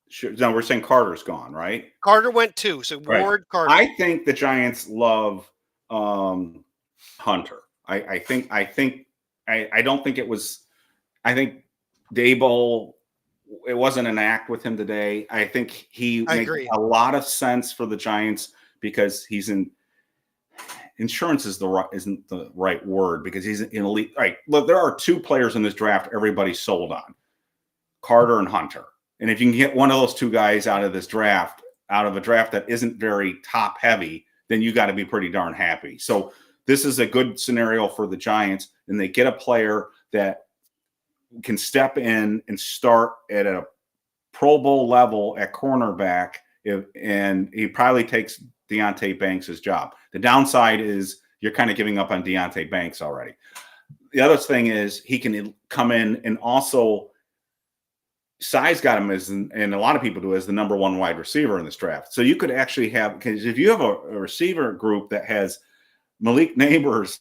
Speaker 2: sure. No, we're saying Carter's gone, right?
Speaker 1: Carter went 2. So Ward, Carter.
Speaker 2: I think the Giants love Hunter. I don't think it was. I think Dable. It wasn't an act with him today. I think he makes a lot of sense for the Giants because he's in. Insurance isn't the right word because he's in elite. Right. Look, there are 2 players in this draft everybody's sold on, Carter and Hunter. And if you can get one of those 2 guys out of this draft, out of a draft that isn't very top heavy, then you got to be pretty darn happy. So this is a good scenario for the Giants, and they get a player that can step in and start at a Pro Bowl level at cornerback, and he probably takes Deonte Banks' job. The downside is you're kind of giving up on Deonte Banks already. The other thing is he can come in and also size got him as, and a lot of people do, as the number 1 wide receiver in this draft. So you could actually have, because if you have a receiver group that has Malik Neighbors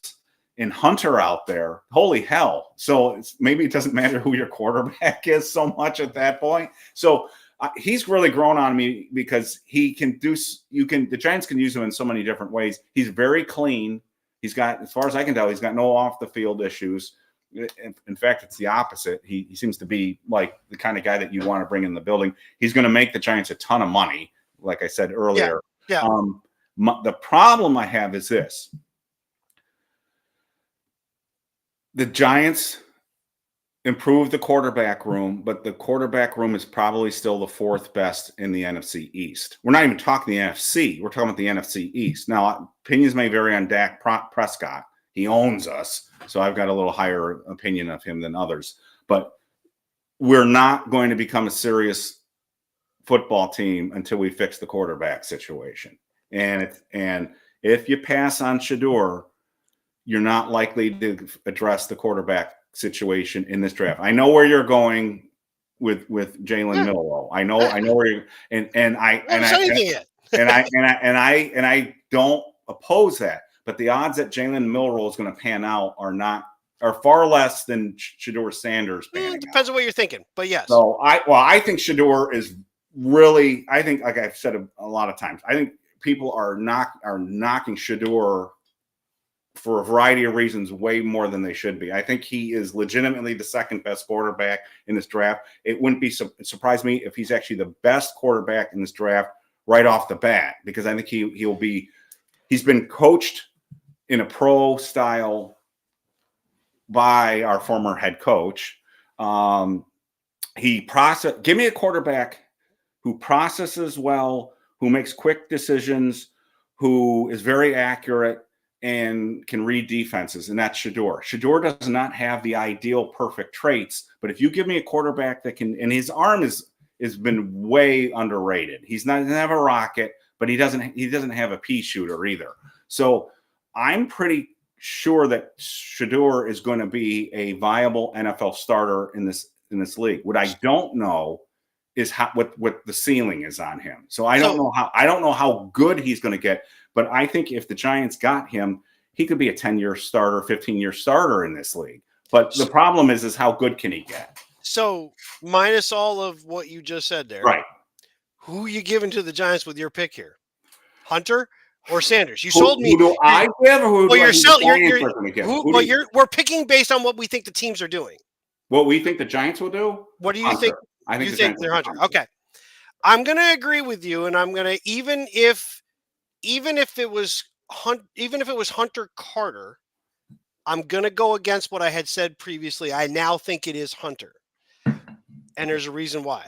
Speaker 2: and Hunter out there, holy hell. So maybe it doesn't matter who your quarterback is so much at that point. So he's really grown on me because he can do, the Giants can use him in so many different ways. He's very clean. He's got, as far as I can tell, he's got no off the field issues. In fact, it's the opposite. He seems to be like the kind of guy that you want to bring in the building. He's going to make the Giants a ton of money, like I said earlier.
Speaker 1: Yeah.
Speaker 2: The problem I have is this. The Giants improved the quarterback room, but the quarterback room is probably still the 4th best in the NFC East. We're not even talking the NFC. We're talking about the NFC East. Now, opinions may vary on Dak Prescott. He owns us, so I've got a little higher opinion of him than others. But we're not going to become a serious football team until we fix the quarterback situation. And if you pass on Shedeur, you're not likely to address the quarterback situation in this draft. I know where you're going with Jalen Milroe. I know where you're, and I don't oppose that. But the odds that Jalen Milroe is going to pan out are far less than Shedeur Sanders.
Speaker 1: Depends on what you're thinking, but yes.
Speaker 2: So I think Shedeur is really. I think, like I've said a lot of times, I think people are knocking Shedeur for a variety of reasons way more than they should be. I think he is legitimately the 2nd best quarterback in this draft. It wouldn't surprise me if he's actually the best quarterback in this draft right off the bat, because I think he's been coached in a pro style by our former head coach. Give me a quarterback who processes well, who makes quick decisions, who is very accurate, and can read defenses, and that's Shedeur. Shedeur does not have the ideal perfect traits, but if you give me a quarterback that can, and his arm has been way underrated. He doesn't have a rocket, but he doesn't have a pea shooter either. So I'm pretty sure that Shedeur is going to be a viable NFL starter in this league. What I don't know is what the ceiling is on him. So I don't know how good he's going to get. But I think if the Giants got him, he could be a 10-year starter, 15-year starter in this league. But the problem is how good can he get?
Speaker 1: So minus all of what you just said there,
Speaker 2: right?
Speaker 1: Who are you giving to the Giants with your pick here? Hunter or Sanders? You sold me.
Speaker 2: Who do I give? Or who
Speaker 1: well,
Speaker 2: do
Speaker 1: we're picking based on what we think the teams are doing.
Speaker 2: What we think the Giants will do?
Speaker 1: What do you
Speaker 2: Hunter.
Speaker 1: think?
Speaker 2: I think
Speaker 1: You
Speaker 2: the
Speaker 1: think
Speaker 2: Giants
Speaker 1: they're
Speaker 2: will
Speaker 1: Hunter?
Speaker 2: Hunter.
Speaker 1: Okay, I'm going to agree with you, and I'm going to even if it was Hunter Carter, I'm going to go against what I had said previously. I now think it is Hunter, and there's a reason why.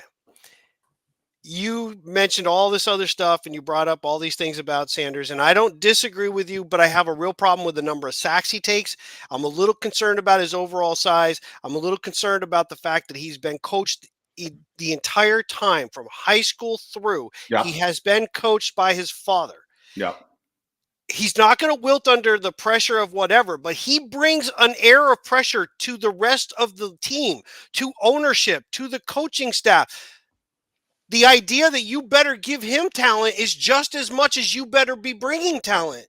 Speaker 1: You mentioned all this other stuff and you brought up all these things about Sanders, and I don't disagree with you, but I have a real problem with the number of sacks he takes. I'm a little concerned about his overall size. I'm a little concerned about the fact that he's been coached the entire time from high school through.
Speaker 2: Yep.
Speaker 1: He has been coached by his father.
Speaker 2: Yep.
Speaker 1: He's not going to wilt under the pressure of whatever, but he brings an air of pressure to the rest of the team, to ownership, to the coaching staff. The idea that you better give him talent is just as much as you better be bringing talent.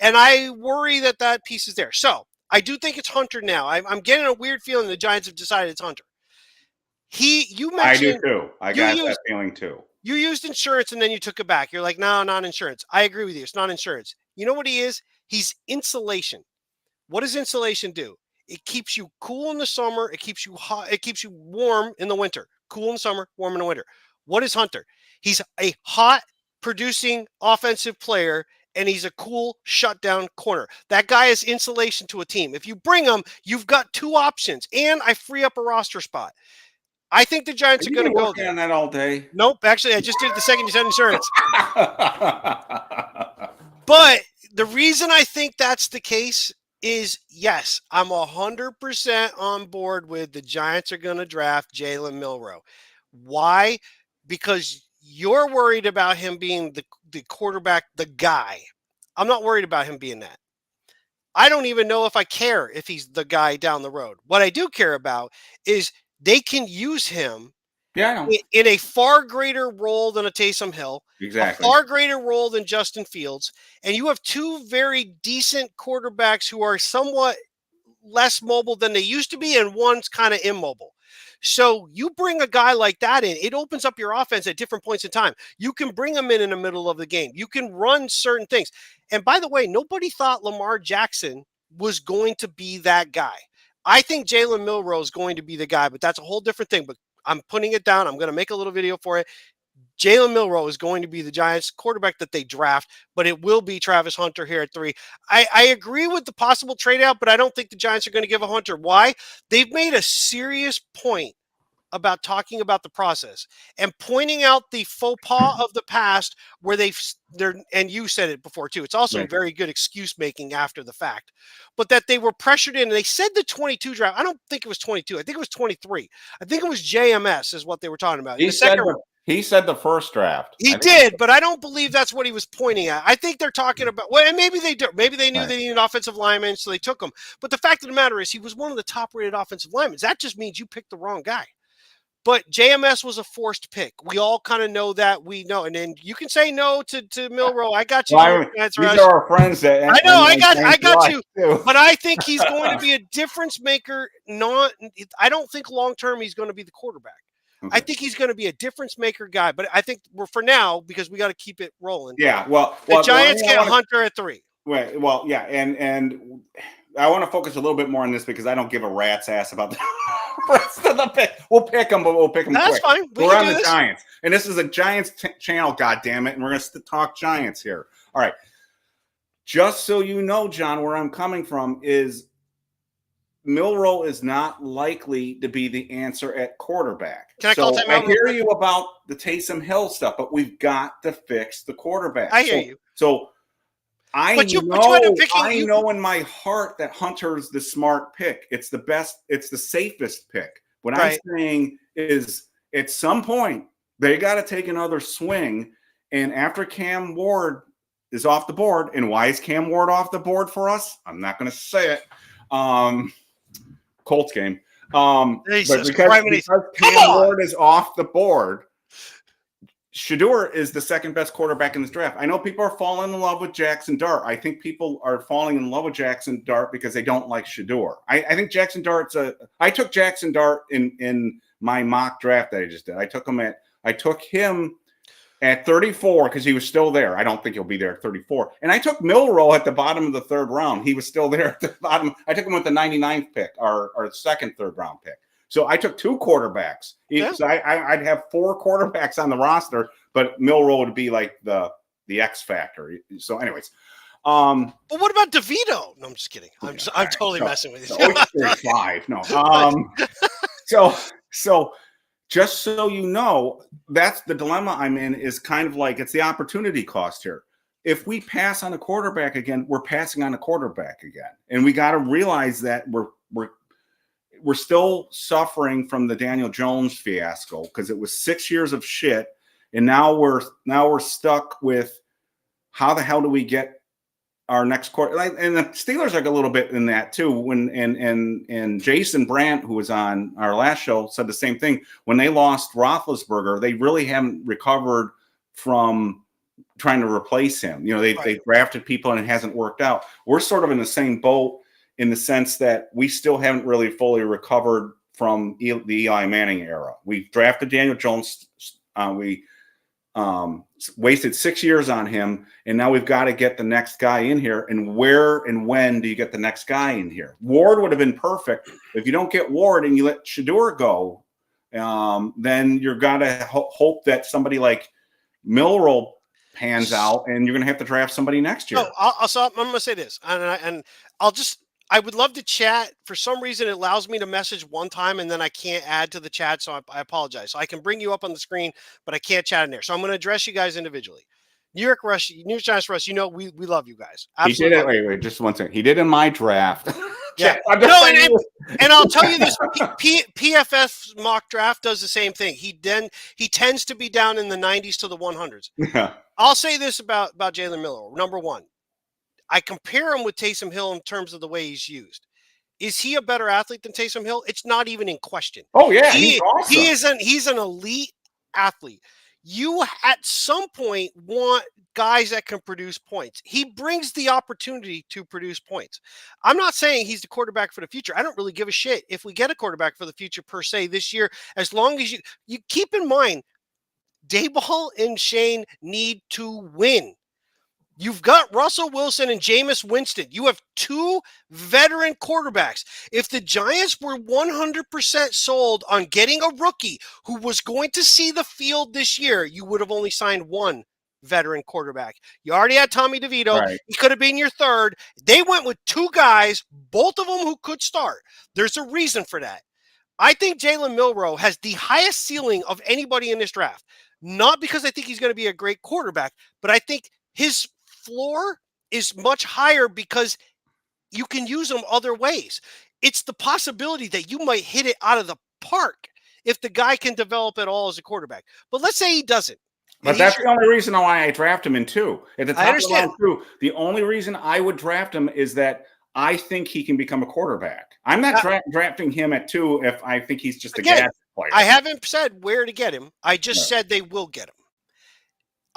Speaker 1: And I worry that that piece is there. So I do think it's Hunter now. I'm getting a weird feeling the Giants have decided it's Hunter. You
Speaker 2: I do
Speaker 1: mentioned
Speaker 2: too. I got that feeling too.
Speaker 1: you used insurance and then you took it back. You're like, no, not insurance. I agree with you. It's not insurance. You know what he is? He's insulation. What does insulation do? It keeps you cool in the summer. It keeps you hot. It keeps you warm in the winter. Cool in the summer, warm in the winter. What is Hunter? He's a hot producing offensive player, and he's a cool shutdown corner. That guy is insulation to a team. If you bring him, you've got two options, and I free up a roster spot. I think the Giants are going to go there.
Speaker 2: On that all day.
Speaker 1: Nope. Actually, I just did it the second you said insurance. But the reason I think that's the case is, yes, I'm 100% on board with the Giants are going to draft Jalen Milroe. Why? Because you're worried about him being the quarterback, the guy. I'm not worried about him being that. I don't even know if I care if he's the guy down the road. What I do care about is they can use him in a far greater role than a Taysom Hill,
Speaker 2: exactly,
Speaker 1: a far greater role than Justin Fields, and you have two very decent quarterbacks who are somewhat less mobile than they used to be, and one's kind of immobile. So you bring a guy like that in, it opens up your offense at different points in time. You can bring him in the middle of the game. You can run certain things. And by the way, nobody thought Lamar Jackson was going to be that guy. I think Jalen Milroe is going to be the guy, but that's a whole different thing. But I'm putting it down. I'm going to make a little video for it. Jalen Milroe is going to be the Giants quarterback that they draft, but it will be Travis Hunter here at 3. I agree with the possible trade out, but I don't think the Giants are going to give a Hunter. Why? They've made a serious point about talking about the process and pointing out the faux pas of the past where and you said it before too. It's also very good excuse making after the fact, but that they were pressured in. And they said the 22 draft. I don't think it was 22. I think it was 23. I think it was JMS is what they were talking about.
Speaker 2: He said the first draft.
Speaker 1: He did, but I don't believe that's what he was pointing at. I think they're talking about, well, and maybe they do. Maybe they knew they needed an offensive lineman, so they took him. But the fact of the matter is he was one of the top-rated offensive linemen. That just means you picked the wrong guy. But JMS was a forced pick. We all kind of know that. We know. And then you can say no to Milroe. I got you.
Speaker 2: Well, these are our friends. I
Speaker 1: know. I got you. Too. But I think he's going to be a difference maker. I don't think long-term he's going to be the quarterback. Okay. I think he's going to be a difference maker guy. But I think we're for now, because we got to keep it rolling.
Speaker 2: Yeah. Well
Speaker 1: the Giants get Hunter at 3.
Speaker 2: Right. Well, yeah. And I want to focus a little bit more on this because I don't give a rat's ass about the rest of the pick. We'll pick them, but we'll pick them.
Speaker 1: That's
Speaker 2: quick.
Speaker 1: Fine.
Speaker 2: We're on the Giants, and this is a Giants channel. God damn it! And we're going to talk Giants here. All right. Just so you know, John, where I'm coming from is Milroe is not likely to be the answer at quarterback. I hear you about the Taysom Hill stuff, but we've got to fix the quarterback.
Speaker 1: I hear you.
Speaker 2: So I know in my heart that Hunter's the smart pick. It's the best. It's the safest pick. What I'm saying is at some point they got to take another swing. And after Cam Ward is off the board, and why is Cam Ward off the board for us? I'm not going to say it. Colts game. But because Cam Ward is off the board, Shedeur is the second best quarterback in this draft. I know people are falling in love with Jackson Dart. I think people are falling in love with Jackson Dart because they don't like Shedeur. I think Jackson Dart's I took Jackson Dart in my mock draft that I just did. I took him at 34 because he was still there. I don't think he'll be there at 34. And I took Milroe at the bottom of the 3rd round. He was still there at the bottom. I took him with the 99th pick, our second 3rd round pick. So I took 2 quarterbacks.
Speaker 1: Yeah.
Speaker 2: So I'd have 4 quarterbacks on the roster, but Milroe would be like the X factor. So, anyways.
Speaker 1: But what about DeVito? No, I'm just kidding. I'm totally messing with you.
Speaker 2: 35. No. So just so you know, that's the dilemma I'm in, is kind of like, it's the opportunity cost here. If we pass on a quarterback again, we're passing on a quarterback again. And we got to realize that we're still suffering from the Daniel Jones fiasco, because it was 6 years of shit. And now we're stuck with, how the hell do we get our next quarter? And the Steelers are a little bit in that too. When and Jason Brandt, who was on our last show, said the same thing. When they lost Roethlisberger, they really haven't recovered from trying to replace him. They drafted people and it hasn't worked out. We're sort of in the same boat, in the sense that we still haven't really fully recovered from the Eli Manning era. We drafted Daniel Jones. We wasted 6 years on him, and now we've got to get the next guy in here. And where and when do you get the next guy in here? Ward would have been perfect. If you don't get Ward and you let Shador go, then you're got to hope that somebody like Milroe pans out, and you're going to have to draft somebody next year.
Speaker 1: No, I'm going to say this, and I would love to chat. For some reason, it allows me to message one time, and then I can't add to the chat, so I apologize. So I can bring you up on the screen, but I can't chat in there. So I'm going to address you guys individually. New York Giants Rush, we love you guys. Absolutely.
Speaker 2: He did it. Wait, just one second. He did in my draft.
Speaker 1: Yeah. No, and I'll tell you this: PFF mock draft does the same thing. He tends to be down in the 90s to the 100s.
Speaker 2: Yeah.
Speaker 1: I'll say this about Jalen Milroe. Number one, I compare him with Taysom Hill in terms of the way he's used. Is he a better athlete than Taysom Hill? It's not even in question.
Speaker 2: Oh, yeah, he's awesome.
Speaker 1: He's an elite athlete. You, at some point, want guys that can produce points. He brings the opportunity to produce points. I'm not saying he's the quarterback for the future. I don't really give a shit if we get a quarterback for the future per se this year, as long as you keep in mind, Dable and Shane need to win. You've got Russell Wilson and Jameis Winston. You have 2 veteran quarterbacks. If the Giants were 100% sold on getting a rookie who was going to see the field this year, you would have only signed 1 veteran quarterback. You already had Tommy DeVito.
Speaker 2: Right.
Speaker 1: He could have been your 3rd. They went with 2 guys, both of them who could start. There's a reason for that. I think Jalen Milroe has the highest ceiling of anybody in this draft. Not because I think he's going to be a great quarterback, but I think his floor is much higher because you can use them other ways. It's the possibility that you might hit it out of the park if the guy can develop at all as a quarterback. But let's say he doesn't.
Speaker 2: But that's the only reason why I draft him in 2. At the top of the round 2, the only reason I would draft him is that I think he can become a quarterback. I'm not drafting him at 2 if I think he's just a gadget player.
Speaker 1: I haven't said where to get him. I just said they will get him.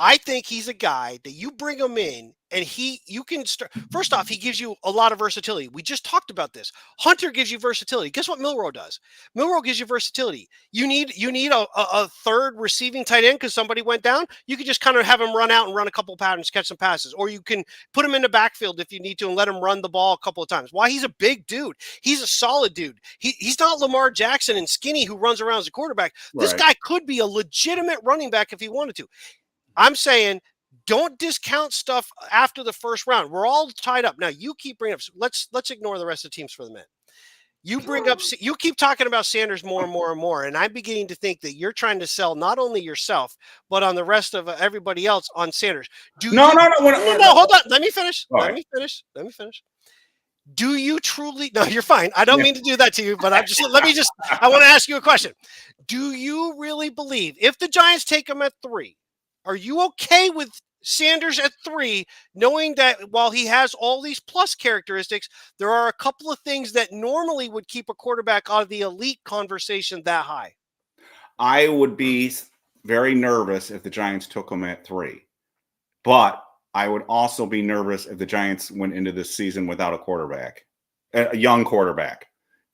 Speaker 1: I think he's a guy that you bring him in and you can start. First off, he gives you a lot of versatility. We just talked about this. Hunter gives you versatility. Guess what Milroe does? Milroe gives you versatility. You need a 3rd receiving tight end because somebody went down. You could just kind of have him run out and run a couple of patterns, catch some passes. Or you can put him in the backfield if you need to and let him run the ball a couple of times. Why? He's a big dude. He's a solid dude. He's not Lamar Jackson and skinny who runs around as a quarterback. Right. This guy could be a legitimate running back if he wanted to. I'm saying don't discount stuff after the 1st round. We're all tied up. Now, you keep bringing up – let's ignore the rest of the teams for the minute. You keep talking about Sanders more and more and more, and I'm beginning to think that you're trying to sell not only yourself, but on the rest of everybody else on Sanders.
Speaker 2: No,
Speaker 1: hold on. Let me finish. Let me finish. Do you truly – no, you're fine. I don't mean to do that to you, but I want to ask you a question. Do you really believe if the Giants take him at 3, are you okay with Sanders at 3, knowing that while he has all these plus characteristics, there are a couple of things that normally would keep a quarterback out of the elite conversation that high?
Speaker 2: I would be very nervous if the Giants took him at 3. But I would also be nervous if the Giants went into this season without a quarterback, a young quarterback,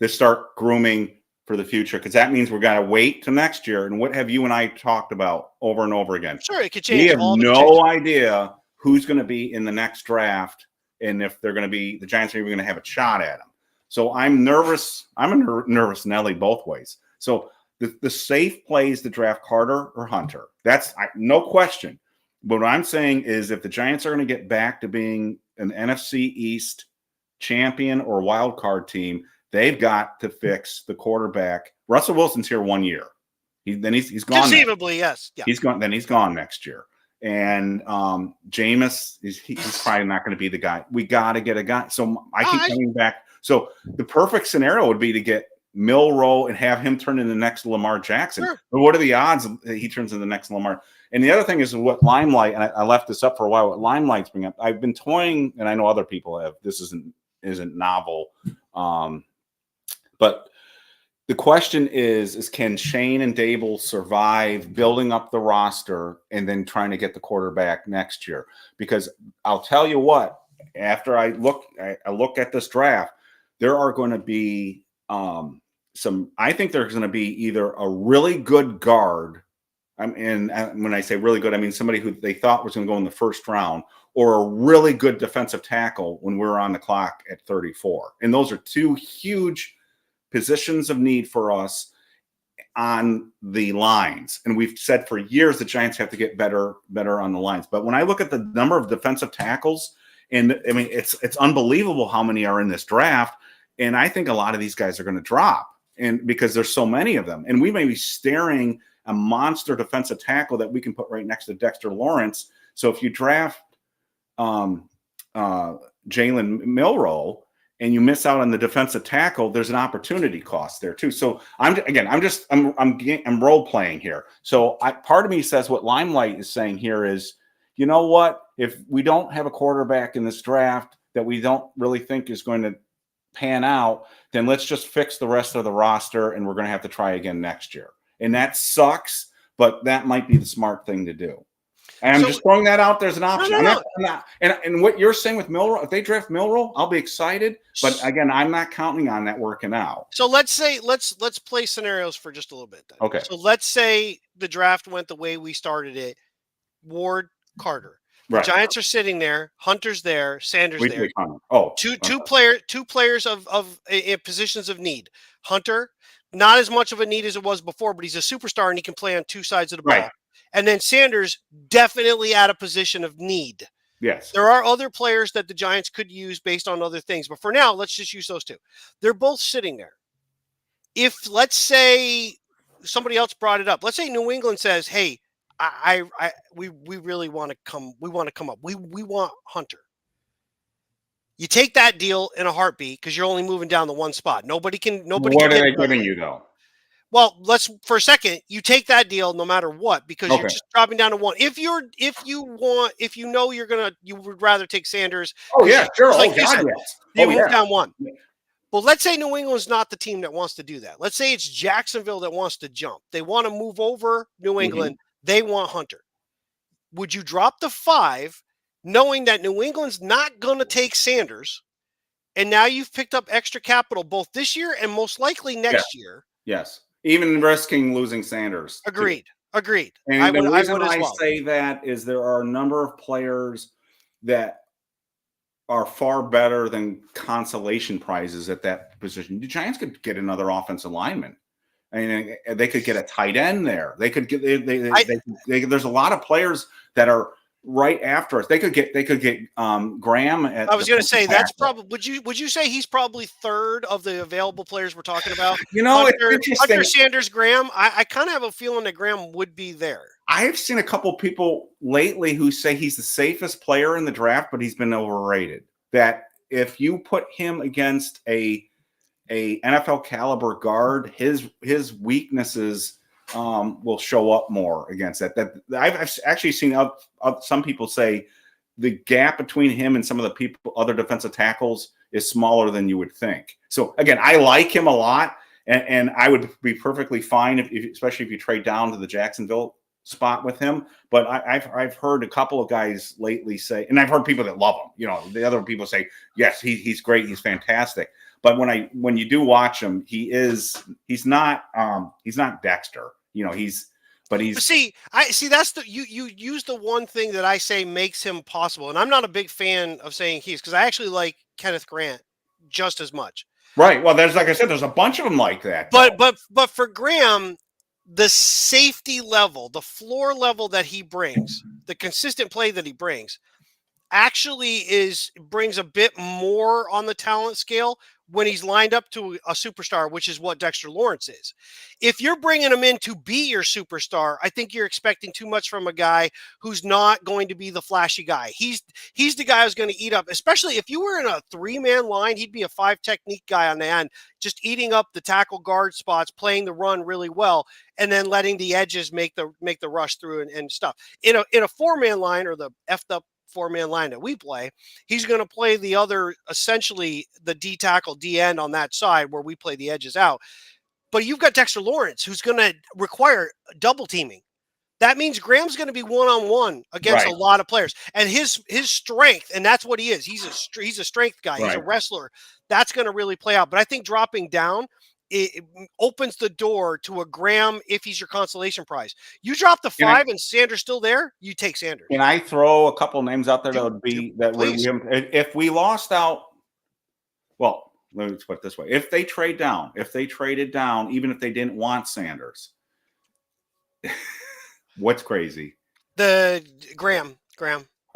Speaker 2: to start grooming for the future, because that means we're going to wait till next year. And what have you and I talked about over and over again?
Speaker 1: Sure, it could change.
Speaker 2: We have no idea who's going to be in the next draft and if they're going to be, the Giants are even going to have a shot at them. So I'm nervous. I'm a nervous Nelly both ways. So the safe play is to draft Carter or Hunter. That's no question. But what I'm saying is if the Giants are going to get back to being an NFC East champion or wild card team, they've got to fix the quarterback. Russell Wilson's here 1 year. He's gone.
Speaker 1: Conceivably, yes. Yeah.
Speaker 2: He's gone. Then he's gone next year. And Jameis, he's probably not going to be the guy. We got to get a guy. So I keep coming back. So the perfect scenario would be to get Milroe and have him turn into the next Lamar Jackson.
Speaker 1: Sure.
Speaker 2: But what are the odds that he turns into the next Lamar? And the other thing is what Limelight, and I left this up for a while, what Limelight's bringing up. I've been toying, and I know other people have. This isn't novel. But the question is can Shane and Dable survive building up the roster and then trying to get the quarterback next year? Because I'll tell you what, after I look at this draft, there are going to be I think there's going to be either a really good guard. And when I say really good, I mean somebody who they thought was going to go in the first round, or a really good defensive tackle when we're on the clock at 34. And those are two huge positions of need for us on the lines. And we've said for years the Giants have to get better on the lines. But when I look at the number of defensive tackles, and I mean, it's unbelievable how many are in this draft. And I think a lot of these guys are going to drop, and because there's so many of them. And we may be staring a monster defensive tackle that we can put right next to Dexter Lawrence. So if you draft Jalen Milroe and you miss out on the defensive tackle, there's an opportunity cost there too. So I'm role playing here. So part of me says what Limelight is saying here is, you know what? If we don't have a quarterback in this draft that we don't really think is going to pan out, then let's just fix the rest of the roster, and we're going to have to try again next year. And that sucks, but that might be the smart thing to do. And I'm just throwing that out there as an option.
Speaker 1: No.
Speaker 2: I'm not, and what you're saying with Milroe, if they draft Milroe, I'll be excited. But again, I'm not counting on that working out.
Speaker 1: So let's play scenarios for just a little bit then.
Speaker 2: Okay.
Speaker 1: So let's say the draft went the way we started it. Ward, Carter. The
Speaker 2: Right.
Speaker 1: Giants are sitting there. Hunter's there. Sanders there. Two players of positions of need. Hunter, not as much of a need as it was before, but he's a superstar and he can play on two sides of the ball.
Speaker 2: Right.
Speaker 1: And then Sanders, definitely at a position of need.
Speaker 2: Yes.
Speaker 1: There are other players that the Giants could use based on other things. But for now, let's just use those two. They're both sitting there. If, let's say, somebody else brought it up. Let's say New England says, hey, we really want to come. We want to come up. We want Hunter. You take that deal in a heartbeat because you're only moving down the one spot. Nobody can.
Speaker 2: What are they giving you though?
Speaker 1: Well, for a second, you take that deal no matter what because you're just dropping down to one. If you know you would rather take Sanders.
Speaker 2: Oh yeah, sure.
Speaker 1: Like
Speaker 2: yes.
Speaker 1: You move down one. Well, let's say New England's not the team that wants to do that. Let's say it's Jacksonville that wants to jump. They want to move over New England. They want Hunter. Would you drop the 5 knowing that New England's not going to take Sanders, and now you've picked up extra capital both this year and most likely next year?
Speaker 2: Yes. Even risking losing Sanders.
Speaker 1: Agreed.
Speaker 2: And the reason I say that is there are a number of players that are far better than consolation prizes at that position. The Giants could get another offensive lineman. I mean, they could get a tight end there. They could get. There's a lot of players that are right after us. They could get Graham.
Speaker 1: I was going to say that's probably. Would you say he's probably third of the available players we're talking about?
Speaker 2: It's interesting.
Speaker 1: Hunter, Sanders, Graham. I kind of have a feeling that Graham would be there.
Speaker 2: I've seen a couple people lately who say he's the safest player in the draft, but he's been overrated. That if you put him against a NFL caliber guard, his weaknesses will show up more against that. That I've actually seen some people say the gap between him and some of the other defensive tackles is smaller than you would think. So again, I like him a lot, and I would be perfectly fine especially if you trade down to the Jacksonville spot with him. But I've heard a couple of guys lately say, and I've heard people that love him. The other people say, yes, he's great, he's fantastic. But when you do watch him, he's not Dexter. That's
Speaker 1: you use the one thing that I say makes him possible, and I'm not a big fan of saying because I actually like Kenneth Grant just as much.
Speaker 2: Right. Well, there's, like I said, there's a bunch of them like that.
Speaker 1: But for Graham, the safety level, the floor level that he brings, the consistent play that he brings, actually brings a bit more on the talent scale when he's lined up to a superstar, which is what Dexter Lawrence is. If you're bringing him in to be your superstar, I think you're expecting too much from a guy who's not going to be the flashy guy. He's the guy who's going to eat up, especially if you were in a 3-man line, he'd be a 5 technique guy on the end, just eating up the tackle guard spots, playing the run really well, and then letting the edges make the rush through and stuff. In a 4-man line, or the effed up 4-man line that we play, he's going to play the other, essentially the D tackle, D end on that side where we play the edges out. But you've got Dexter Lawrence, who's going to require double teaming. That means Graham's going to be one-on-one against a lot of players, and his strength, and that's what he is. He's a strength guy. He's a wrestler. That's going to really play out. But I think dropping down, it opens the door to a Graham if he's your consolation prize. You drop the 5 and Sanders still there, you take Sanders.
Speaker 2: Can I throw a couple names out there that would be if we lost out? Well, let me put it this way: if they traded down, even if they didn't want Sanders, what's crazy?
Speaker 1: The Graham.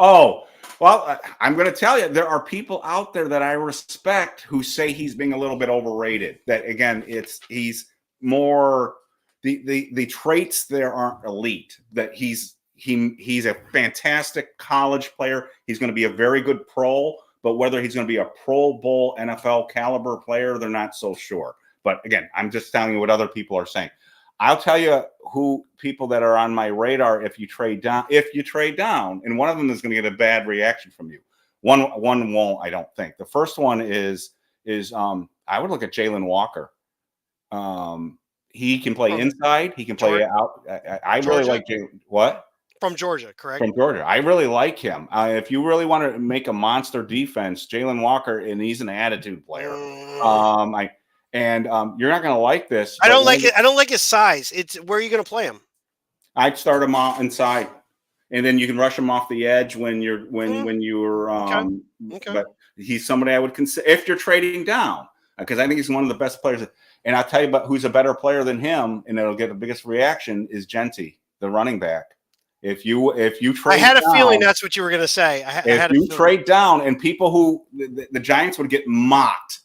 Speaker 2: Oh, well, I'm going to tell you, there are people out there that I respect who say he's being a little bit overrated. That, again, he's more the traits there aren't elite. That he's a fantastic college player. He's going to be a very good pro, but whether he's going to be a Pro Bowl NFL caliber player, they're not so sure. But again, I'm just telling you what other people are saying. I'll tell you who people that are on my radar if you trade down, and one of them is going to get a bad reaction from you. One won't, I don't think. The first one is I would look at Jalen Walker. He can play inside. He can play out. I really like Jalen. What?
Speaker 1: From Georgia, correct?
Speaker 2: From Georgia. I really like him. If you really want to make a monster defense, Jalen Walker, and he's an attitude player. You're not going to like this.
Speaker 1: I don't like it. I don't like his size. It's where are you going to play him?
Speaker 2: I'd start him out inside, and then you can rush him off the edge when you're.
Speaker 1: Okay.
Speaker 2: But he's somebody I would consider if you're trading down, because I think he's one of the best players. And I'll tell you about who's a better player than him, and it'll get the biggest reaction is Genty, the running back. If you trade,
Speaker 1: I had a feeling that's what you were going to say.
Speaker 2: If you trade down, and people who the Giants would get mocked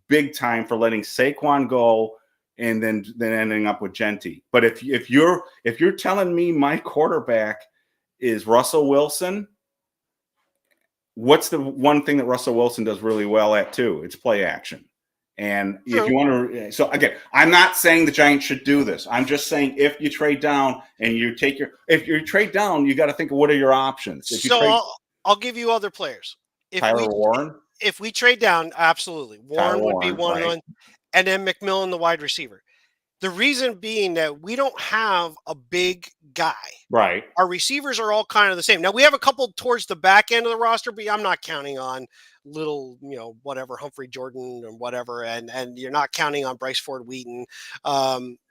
Speaker 2: big time for letting Saquon go and then ending up with Genty. But if you're telling me my quarterback is Russell Wilson, what's the one thing that Russell Wilson does really well at too? It's play action. And if you want to, so again, I'm not saying the Giants should do this. I'm just saying if you trade down and if you trade down, you got to think of what are your options.
Speaker 1: I'll give you other players.
Speaker 2: Warren.
Speaker 1: If we trade down, absolutely. Warren would be one, and then McMillan, the wide receiver. The reason being that we don't have a big guy.
Speaker 2: Right.
Speaker 1: Our receivers are all kind of the same. Now, we have a couple towards the back end of the roster, but I'm not counting on little, whatever, Humphrey Jordan or whatever, and you're not counting on Bryce Ford Wheaton.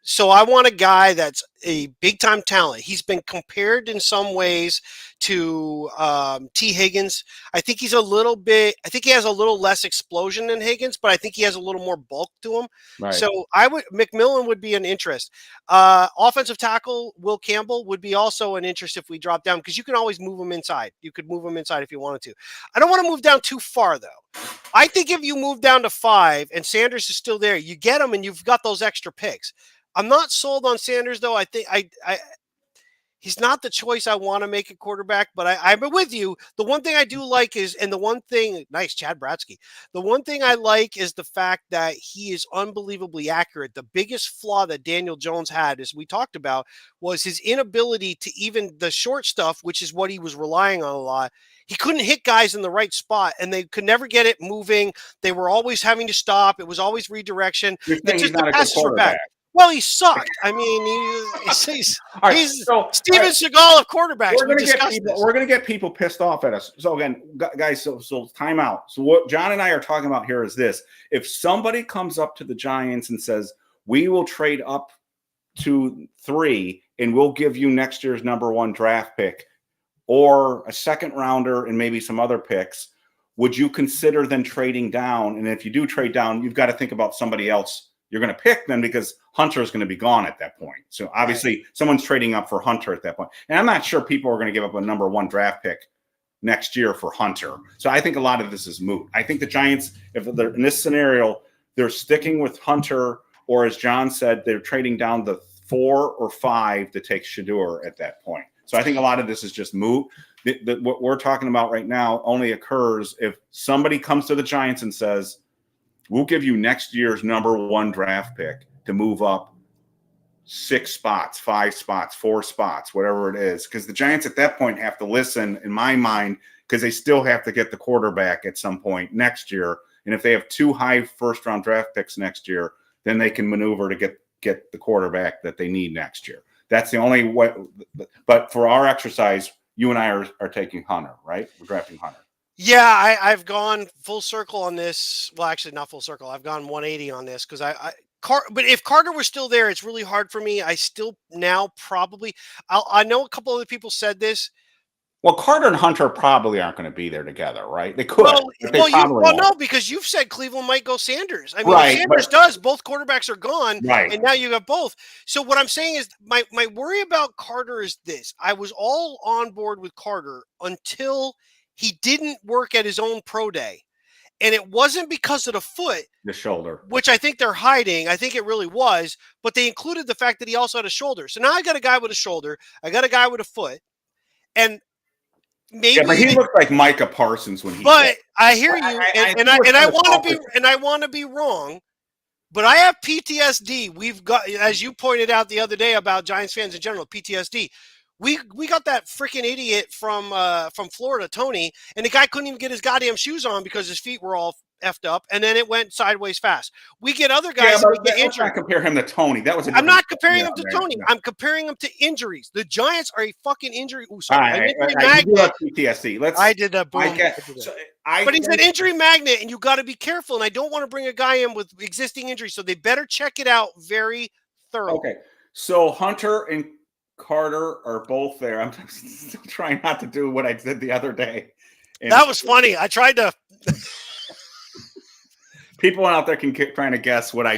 Speaker 1: So I want a guy that's a big-time talent. He's been compared in some ways to T. Higgins. I think he has a little less explosion than Higgins, but I think he has a little more bulk to him.
Speaker 2: Right.
Speaker 1: So McMillan would be an interest. Offensive tackle Will Campbell would be also an interest if we drop down, because you can always move him inside. You could move him inside if you wanted to. I don't want to move down too far, though. I think if you move down to 5 and Sanders is still there, you get him and you've got those extra picks. I'm not sold on Sanders, though. I think he's not the choice I want to make a quarterback, but I'm with you. The one thing I do like nice, Chad Bratsky. The one thing I like is the fact that he is unbelievably accurate. The biggest flaw that Daniel Jones had, as we talked about, was his inability to even the short stuff, which is what he was relying on a lot. He couldn't hit guys in the right spot, and they could never get it moving. They were always having to stop. It was always redirection.
Speaker 2: He's not a good quarterback.
Speaker 1: Well, he sucked. I mean, he's Steven Seagal of quarterbacks.
Speaker 2: We're going to get people pissed off at us. So again, guys, so time out. So what John and I are talking about here is this. If somebody comes up to the Giants and says, we will trade up to 3 and we'll give you next year's number 1 draft pick or a second rounder and maybe some other picks, would you consider then trading down? And if you do trade down, you've got to think about somebody else you're going to pick then, because Hunter is going to be gone at that point. So obviously someone's trading up for Hunter at that point. And I'm not sure people are going to give up a number 1 draft pick next year for Hunter. So I think a lot of this is moot. I think the Giants, if they're in this scenario, they're sticking with Hunter, or as John said, they're trading down the 4 or 5 to take Shedeur at that point. So I think a lot of this is just moot. What we're talking about right now only occurs if somebody comes to the Giants and says, we'll give you next year's number 1 draft pick to move up 6 spots, 5 spots, 4 spots, whatever it is. Because the Giants at that point have to listen, in my mind, because they still have to get the quarterback at some point next year. And if they have 2 high first-round draft picks next year, then they can maneuver to get the quarterback that they need next year. That's the only way. But for our exercise, you and I are taking Hunter, right? We're drafting Hunter.
Speaker 1: Yeah, I've gone full circle on this. Well, actually, not full circle. I've gone 180 on this because but if Carter was still there, it's really hard for me. I still now probably. I know a couple other people said this.
Speaker 2: Well, Carter and Hunter probably aren't going to be there together, right? They could.
Speaker 1: No, because you've said Cleveland might go Sanders. I mean, if Sanders does, both quarterbacks are gone, and now you got both. So what I'm saying is my worry about Carter is this. I was all on board with Carter until he didn't work at his own pro day. And it wasn't because of the foot.
Speaker 2: The shoulder.
Speaker 1: Which I think they're hiding. I think it really was. But they included the fact that he also had a shoulder. So now I got a guy with a shoulder. I got a guy with a foot. And maybe
Speaker 2: but he looked like Micah Parsons when he.
Speaker 1: But I hear you, and I want to be wrong, but I have PTSD. We've got, as you pointed out the other day about Giants fans in general, PTSD. We got that freaking idiot from Florida, Tony, and the guy couldn't even get his goddamn shoes on because his feet were all effed up, and then it went sideways fast. We get other guys that get injured.
Speaker 2: Let's not compare him to Tony. That was.
Speaker 1: I'm not comparing him to Tony. Yeah. I'm comparing him to injuries. The Giants are a fucking injury. Oh, sorry,
Speaker 2: PTSD.
Speaker 1: I did that. Boom. But he's an injury magnet, and you got to be careful. And I don't want to bring a guy in with existing injuries, so they better check it out very thoroughly.
Speaker 2: Okay, so Hunter and Carter are both there. I'm still trying not to do what I did the other day.
Speaker 1: That was funny. I tried to.
Speaker 2: People out there can keep trying to guess what I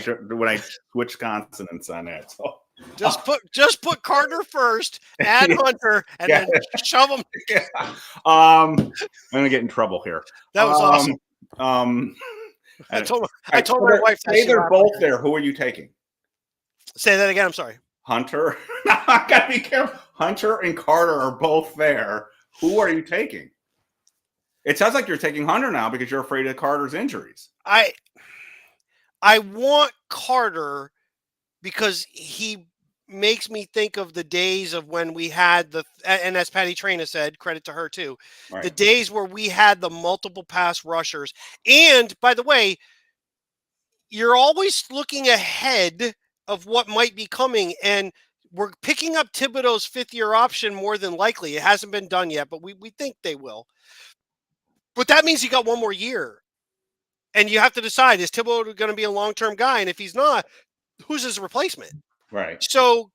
Speaker 2: switch consonants on that. So
Speaker 1: just put Carter first, add Hunter, and then shove them.
Speaker 2: Yeah. I'm gonna get in trouble here.
Speaker 1: That was awesome. I told my wife.
Speaker 2: Say they're both there. Who are you taking?
Speaker 1: Say that again. I'm sorry.
Speaker 2: Hunter. I gotta be careful. Hunter and Carter are both there. Who are you taking? It sounds like you're taking Hunter now because you're afraid of Carter's injuries.
Speaker 1: I want Carter because he makes me think of the days of when we had and as Patty Traina said, credit to her too, the days where we had the multiple pass rushers. And by the way, you're always looking ahead of what might be coming, and we're picking up Thibodeau's 5th-year option more than likely. It hasn't been done yet, but we think they will. But that means you got one more year. And you have to decide, is Thibodeau going to be a long-term guy? And if he's not, who's his replacement?
Speaker 2: Right.
Speaker 1: So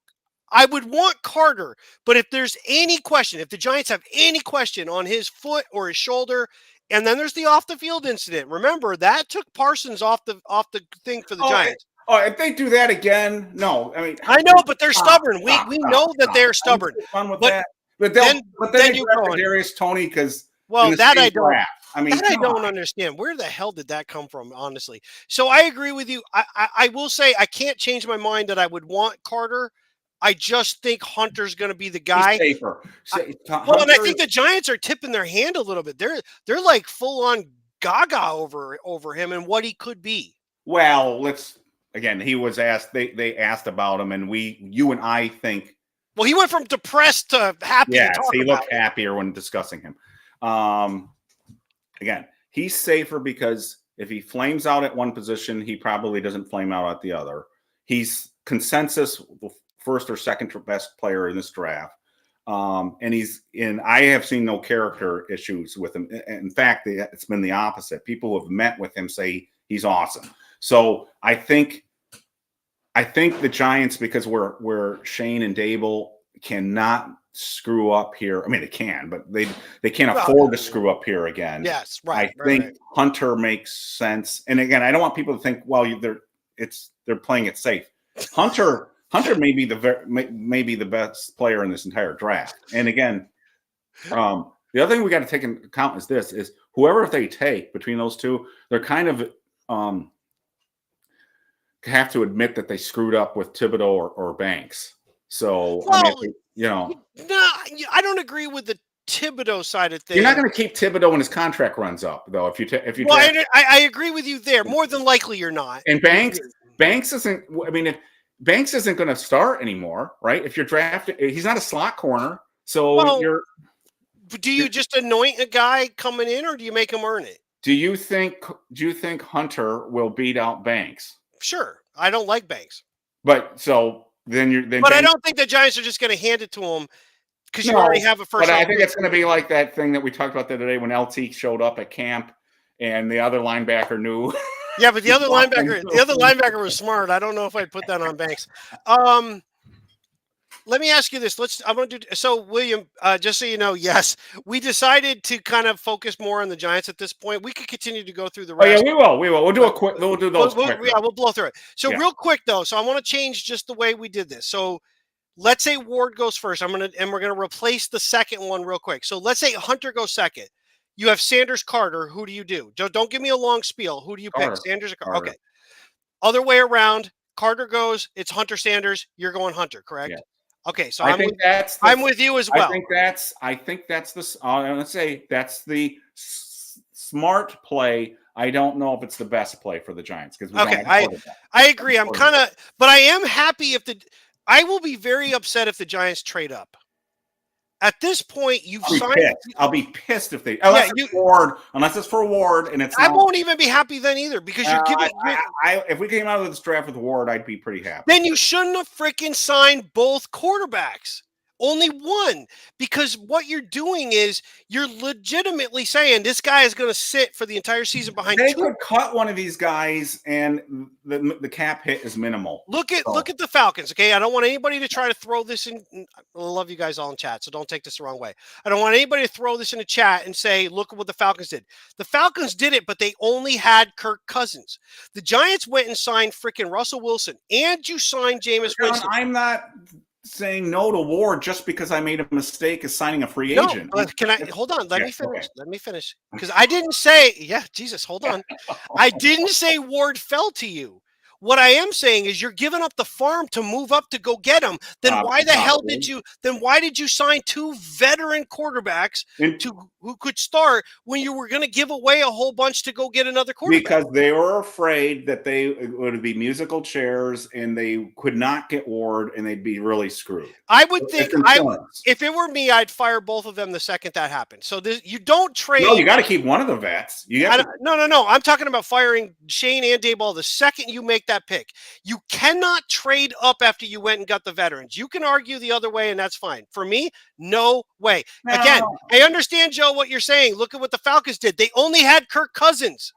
Speaker 1: I would want Carter, but if there's any question, if the Giants have any question on his foot or his shoulder, and then there's the off-the-field incident. Remember, that took Parsons off the thing for the Giants.
Speaker 2: Oh, if they do that again, no. I mean,
Speaker 1: I know, but they're stubborn. We know that they're stubborn.
Speaker 2: Fun with that. But then you go Darius Toney because
Speaker 1: that I don't.
Speaker 2: Draft. I mean,
Speaker 1: that I don't understand. Where the hell did that come from, honestly? So I agree with you. I will say I can't change my mind that I would want Carter. I just think Hunter's going to be the guy.
Speaker 2: He's safer.
Speaker 1: And I think the Giants are tipping their hand a little bit. They're like full on gaga over him and what he could be.
Speaker 2: Well, he was asked. They asked about him, and you and I think.
Speaker 1: Well, he went from depressed to happy.
Speaker 2: Yes, he looked happier when discussing him. Again, he's safer because if he flames out at one position, he probably doesn't flame out at the other. He's consensus first or second best player in this draft. And I have seen no character issues with him. In fact, it's been the opposite. People who have met with him say he's awesome. So I think the Giants, because we're Shane and Dable, cannot screw up here. I mean, they can, but they can't afford to screw up here again.
Speaker 1: Yes, right.
Speaker 2: I think Hunter makes sense. And again, I don't want people to think, well, they're playing it safe. Hunter may be the best player in this entire draft. And again, the other thing we got to take into account is whoever they take between those two, they're kind of have to admit that they screwed up with Thibodeau or Banks. So,
Speaker 1: well,
Speaker 2: no,
Speaker 1: I don't agree with the Thibodeau side of things.
Speaker 2: You're not going to keep Thibodeau when his contract runs up, though.
Speaker 1: I agree with you there. More than likely, you're not.
Speaker 2: And Banks isn't. I mean, if Banks isn't going to start anymore, right? If you're drafted, he's not a slot corner. So
Speaker 1: do you just anoint a guy coming in, or do you make him earn it?
Speaker 2: Do you think Hunter will beat out Banks?
Speaker 1: Sure, I don't like Banks,
Speaker 2: but I
Speaker 1: don't think the Giants are just going to hand it to him because you already have a first.
Speaker 2: But I think it's going to be like that thing that we talked about the other day when LT showed up at camp and the other linebacker knew.
Speaker 1: Yeah, but the other linebacker was smart. I don't know if I'd put that on Banks. Let me ask you this. I'm going to do so, William. Just so you know, yes, we decided to kind of focus more on the Giants at this point. We could continue to go through the rest.
Speaker 2: Oh yeah, we will. We'll do a quick. We'll do those.
Speaker 1: We'll blow through it. So real quick though, so I want to change just the way we did this. So let's say Ward goes first. We're gonna replace the second one real quick. So let's say Hunter goes second. You have Sanders, Carter. Who do you do? Don't give me a long spiel. Who do you pick? Sanders or Carter? Okay. Other way around. Carter goes. It's Hunter, Sanders. You're going Hunter, correct? Yeah. Okay, so I'm with you as well.
Speaker 2: I think that's the. Let's say that's the smart play. I don't know if it's the best play for the Giants because
Speaker 1: I agree. But I am happy I will be very upset if the Giants trade up. At this point,
Speaker 2: I'll be pissed if they unless it's for Ward, and it's.
Speaker 1: I won't even be happy then either because you're giving.
Speaker 2: If we came out of this draft with Ward, I'd be pretty happy.
Speaker 1: Then you shouldn't have freaking signed both quarterbacks. Only one, because what you're doing is you're legitimately saying this guy is going to sit for the entire season behind.
Speaker 2: They could cut one of these guys, and the cap hit is minimal.
Speaker 1: Look at the Falcons. Okay, I don't want anybody to try to throw this in. I love you guys all in chat, so don't take this the wrong way. I don't want anybody to throw this in the chat and say, "Look at what the Falcons did." The Falcons did it, but they only had Kirk Cousins. The Giants went and signed freaking Russell Wilson, and you signed Jameis Winston.
Speaker 2: I'm not saying no to Ward just because I made a mistake as signing a free agent.
Speaker 1: Can I hold on? Let me finish. Okay. Let me finish. Because I didn't say, Jesus, hold on. I didn't say Ward fell to you. What I am saying is you're giving up the farm to move up to go get him. Then why did you sign two veteran quarterbacks who could start when you were going to give away a whole bunch to go get another quarterback?
Speaker 2: Because they were afraid that it would be musical chairs and they could not get Ward and they'd be really screwed.
Speaker 1: I would think if it were me, I'd fire both of them the second that happened. So you don't trade.
Speaker 2: No, you got to keep one of the vets.
Speaker 1: No. I'm talking about firing Shane and Dable the second you make that pick. You cannot trade up after you went and got the veterans. You can argue the other way, and that's fine. For me, no way. No. Again, I understand, Joe, what you're saying. Look at what the Falcons did. They only had Kirk Cousins.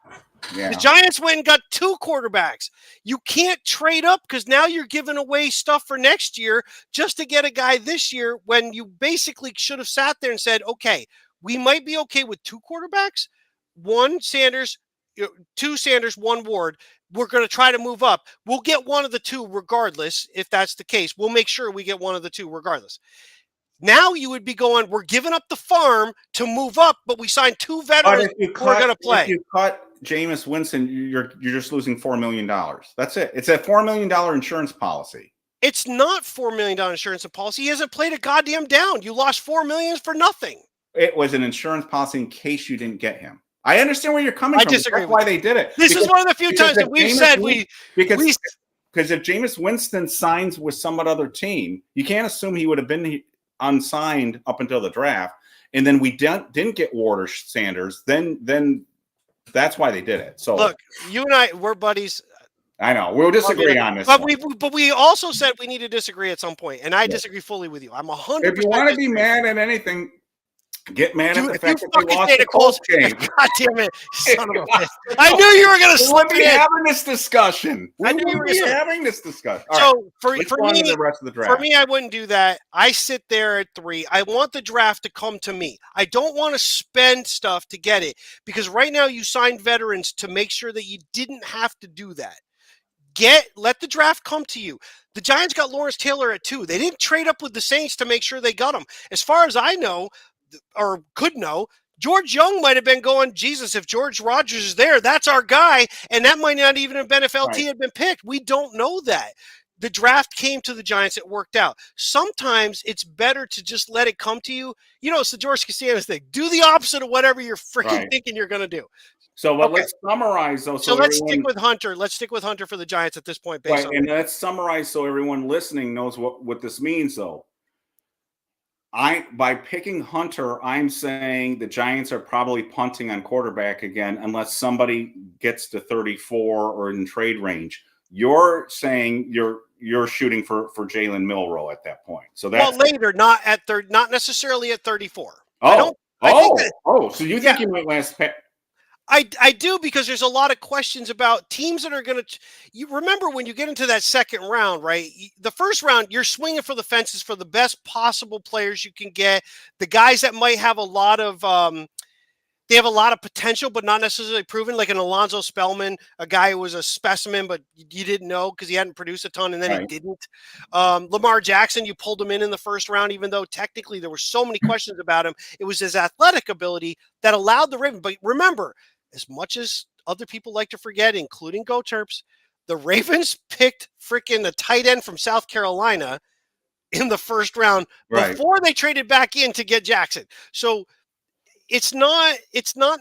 Speaker 1: Yeah. The Giants went and got two quarterbacks. You can't trade up because now you're giving away stuff for next year just to get a guy this year when you basically should have sat there and said, okay, we might be okay with two quarterbacks, two Sanders, one Ward. We're going to try to move up. We'll get one of the two regardless. If that's the case, we'll make sure we get one of the two regardless. Now you would be going, we're giving up the farm to move up, but we signed two veterans who are going to play.
Speaker 2: If you cut Jameis Winston, you're just losing $4 million. That's it. It's a $4 million insurance policy.
Speaker 1: It's not $4 million insurance policy. He hasn't played a goddamn down. You lost $4 million for nothing.
Speaker 2: It was an insurance policy in case you didn't get him. I understand where you're coming from.
Speaker 1: Disagree.
Speaker 2: That's why they did it.
Speaker 1: This is one of the few times that we've said
Speaker 2: because if Jameis Winston signs with some other team, you can't assume he would have been unsigned up until the draft, and then we didn't get Ward or Sanders. Then that's why they did it. So
Speaker 1: look, you and we're buddies.
Speaker 2: I know we'll disagree on this,
Speaker 1: but we also said we need to disagree at some point, and I disagree fully with you. I'm 100%.
Speaker 2: If you want to be mad at anything, Get mad at
Speaker 1: Dude,
Speaker 2: the
Speaker 1: if you
Speaker 2: fact that they
Speaker 1: fucking
Speaker 2: lost
Speaker 1: say
Speaker 2: the
Speaker 1: the Colts,
Speaker 2: Colts game.
Speaker 1: God damn it, son of a bitch. I knew you were going to
Speaker 2: We
Speaker 1: slip
Speaker 2: would
Speaker 1: it
Speaker 2: be
Speaker 1: in.
Speaker 2: having this discussion. We
Speaker 1: I knew
Speaker 2: would
Speaker 1: you were
Speaker 2: be
Speaker 1: going to.
Speaker 2: having this discussion. All right,
Speaker 1: So for
Speaker 2: let's go on to
Speaker 1: me,
Speaker 2: the rest of the draft.
Speaker 1: I wouldn't do that. I sit there at 3. I want the draft to come to me. I don't want to spend stuff to get it because right now you signed veterans to make sure that you didn't have to do that. Let the draft come to you. The Giants got Lawrence Taylor at 2. They didn't trade up with the Saints to make sure they got him. As far as I know, or could know, George Young might have been going, Jesus, if George Rogers is there, that's our guy. And that might not even have been if LT had been picked. We don't know that. The draft came to the Giants. It worked out. Sometimes it's better to just let it come to you. You know, it's the George Costanza thing. Do the opposite of whatever you're freaking thinking you're going to do.
Speaker 2: So let's summarize, though.
Speaker 1: So let's stick with Hunter. Let's stick with Hunter for the Giants at this point.
Speaker 2: Right, and let's summarize so everyone listening knows what this means, though. By picking Hunter, I'm saying the Giants are probably punting on quarterback again unless somebody gets to 34 or in trade range. You're saying you're shooting for Jalen Milroe at that point. So that's
Speaker 1: later, not necessarily at 34.
Speaker 2: So you think you might last pick?
Speaker 1: I do, because there's a lot of questions about teams that are going to – you remember when you get into that second round, right? The first round, you're swinging for the fences for the best possible players you can get, the guys that might have a lot of they have a lot of potential but not necessarily proven, like an Alonzo Spellman, a guy who was a specimen but you didn't know because he hadn't produced a ton and then he didn't. Lamar Jackson, you pulled him in the first round even though technically there were so many questions about him. It was his athletic ability that allowed the Ravens. But remember, as much as other people like to forget, including Go Terps, the Ravens picked freaking a tight end from South Carolina in the first round before they traded back in to get Jackson. So it's not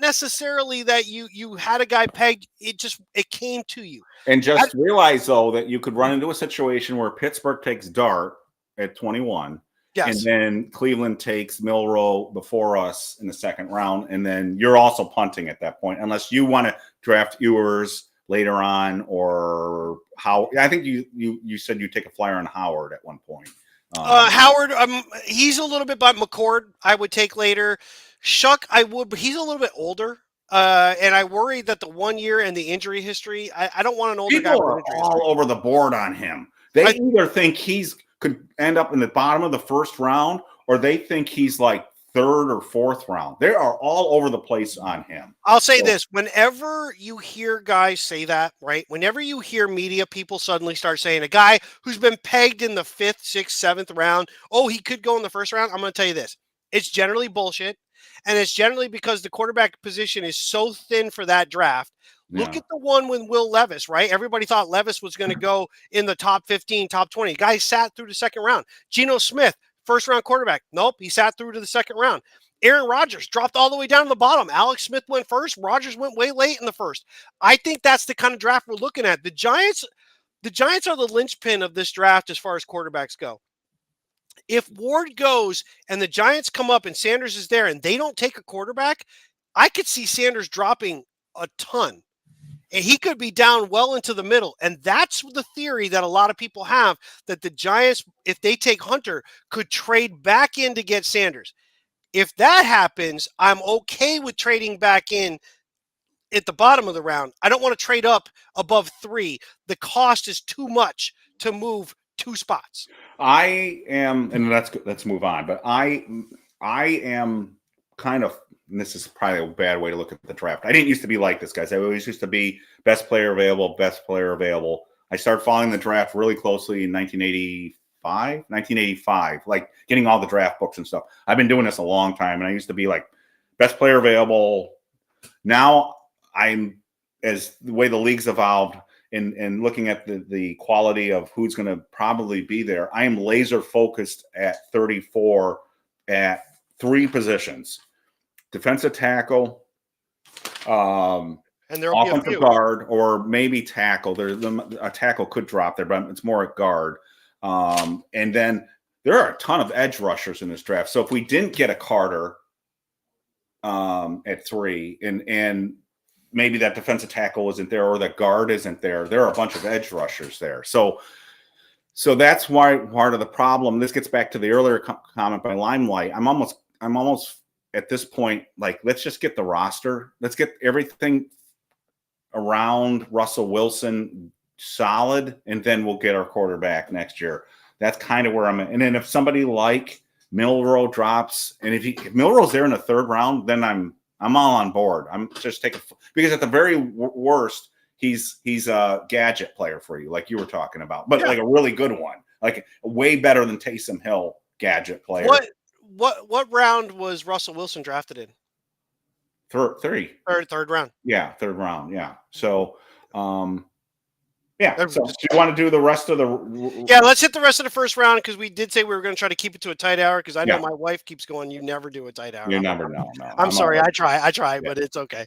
Speaker 1: necessarily that you had a guy pegged. It came to you.
Speaker 2: And just realize, though, that you could run into a situation where Pittsburgh takes Dart at 21. Yes. And then Cleveland takes Milroe before us in the second round. And then you're also punting at that point, unless you want to draft Ewers later on, or how. I think you said you take a flyer on Howard at one point.
Speaker 1: Howard, he's a little bit, but McCord I would take later. Shuck, I would, but he's a little bit older. And I worry that the 1 year and the injury history, I don't want an older guy.
Speaker 2: People are all over the board on him. They either think could end up in the bottom of the first round, or they think he's like third or fourth round. They are all over the place on him.
Speaker 1: I'll say this. Whenever you hear guys say that, right? Whenever you hear media people suddenly start saying a guy who's been pegged in the 5th, 6th, 7th round, oh, he could go in the first round. I'm going to tell you this. It's generally bullshit. And it's generally because the quarterback position is so thin for that draft. Look at the one with Will Levis, right? Everybody thought Levis was going to go in the top 15, top 20. Guy sat through the second round. Geno Smith, first round quarterback. Nope, he sat through to the second round. Aaron Rodgers dropped all the way down to the bottom. Alex Smith went first. Rodgers went way late in the first. I think that's the kind of draft we're looking at. The Giants are the linchpin of this draft as far as quarterbacks go. If Ward goes and the Giants come up and Sanders is there and they don't take a quarterback, I could see Sanders dropping a ton. And he could be down well into the middle. And that's the theory that a lot of people have, that the Giants, if they take Hunter, could trade back in to get Sanders. If that happens, I'm okay with trading back in at the bottom of the round. I don't want to trade up above 3. The cost is too much to move 2 spots.
Speaker 2: I am, and let's move on. But I am kind of, and this is probably a bad way to look at the draft. I didn't used to be like this, guys. I always used to be best player available, best player available. I started following the draft really closely in 1985, like getting all the draft books and stuff. I've been doing this a long time, and I used to be like best player available. Now I'm, as the way the league's evolved and looking at the quality of who's going to probably be there, I am laser focused at 34 at 3 positions: defensive tackle,
Speaker 1: and
Speaker 2: offensive guard, or maybe tackle. A tackle could drop there, but it's more at guard. And then there are a ton of edge rushers in this draft. So if we didn't get a Carter at 3, and maybe that defensive tackle isn't there, or the guard isn't there, are a bunch of edge rushers there. So that's why part of the problem. This gets back to the earlier comment by Limelight. I'm almost at this point, like, let's just get the roster. Let's get everything around Russell Wilson solid, and then we'll get our quarterback next year. That's kind of where I'm at. And then if somebody like Milroe drops, and if Milroe's there in the third round, then I'm all on board. I'm just taking, because at the very worst, he's a gadget player for you, like you were talking about, but like a really good one, like way better than Taysom Hill gadget player.
Speaker 1: What round was Russell Wilson drafted in? Third round.
Speaker 2: Yeah, third round. Yeah. So, yeah. So, do you want to do the rest of the?
Speaker 1: Yeah, let's hit the rest of the first round, because we did say we were going to try to keep it to a tight hour. Because I know my wife keeps going, "You never do a tight hour."
Speaker 2: You never know. No,
Speaker 1: I'm sorry. I try, but it's okay.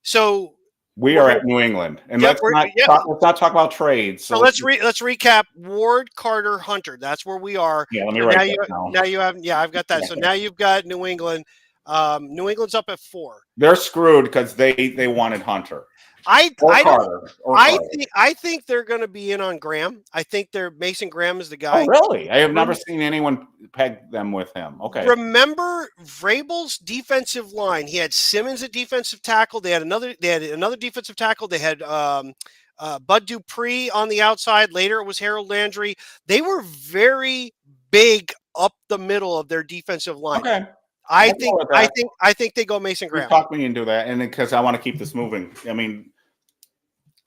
Speaker 1: So
Speaker 2: we are at New England, and let's not talk about trades.
Speaker 1: So let's recap: Ward, Carter, Hunter. That's where we are.
Speaker 2: Yeah, let me write that down.
Speaker 1: Now you have. Yeah, I've got that. So now you've got New England. New England's up at 4.
Speaker 2: They're screwed because they wanted Hunter.
Speaker 1: I think they're going to be in on Graham. I think Mason Graham is the guy.
Speaker 2: Oh, really? I have never seen anyone peg them with him. Okay.
Speaker 1: Remember Vrabel's defensive line? He had Simmons at defensive tackle. They had another defensive tackle. They had Bud Dupree on the outside. Later it was Harold Landry. They were very big up the middle of their defensive line.
Speaker 2: Okay.
Speaker 1: I think they go Mason Graham.
Speaker 2: Talk me into that, and because I want to keep this moving. I mean,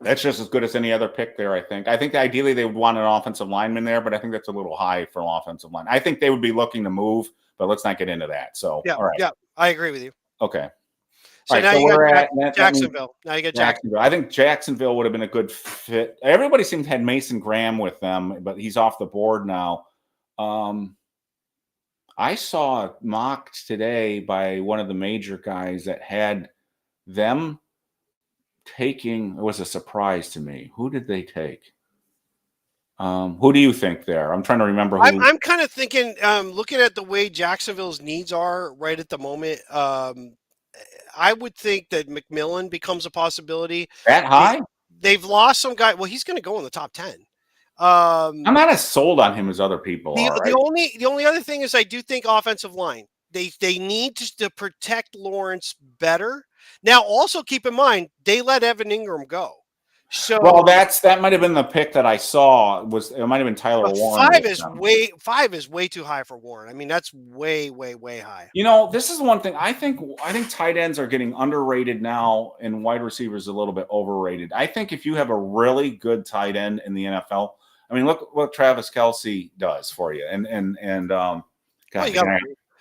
Speaker 2: that's just as good as any other pick there, I think. I think ideally they would want an offensive lineman there, but I think that's a little high for an offensive line. I think they would be looking to move, but let's not get into that. So,
Speaker 1: yeah,
Speaker 2: all right.
Speaker 1: Yeah, I agree with you.
Speaker 2: Okay.
Speaker 1: So now you got Jacksonville. Now you got Jacksonville.
Speaker 2: I think Jacksonville would have been a good fit. Everybody seems to have Mason Graham with them, but he's off the board now. I saw mocked today by one of the major guys that had them taking. It was a surprise to me. Who did they take? Who do you think there? I'm trying to remember.
Speaker 1: I'm kind of thinking, looking at the way Jacksonville's needs are right at the moment, I would think that McMillan becomes a possibility.
Speaker 2: That high?
Speaker 1: They've lost some guy. Well, he's going to go in the top 10.
Speaker 2: I'm not as sold on him as other people are. Right?
Speaker 1: The only other thing is I do think offensive line. They need to protect Lawrence better. Now, also keep in mind they let Evan Ingram go. So
Speaker 2: that might have been the pick that I saw. It might have been Tyler Warren.
Speaker 1: 5 is way too high for Warren. I mean, that's way high.
Speaker 2: You know, this is one thing I think tight ends are getting underrated now, and wide receivers a little bit overrated. I think if you have a really good tight end in the NFL, I mean, look what Travis Kelce does for you,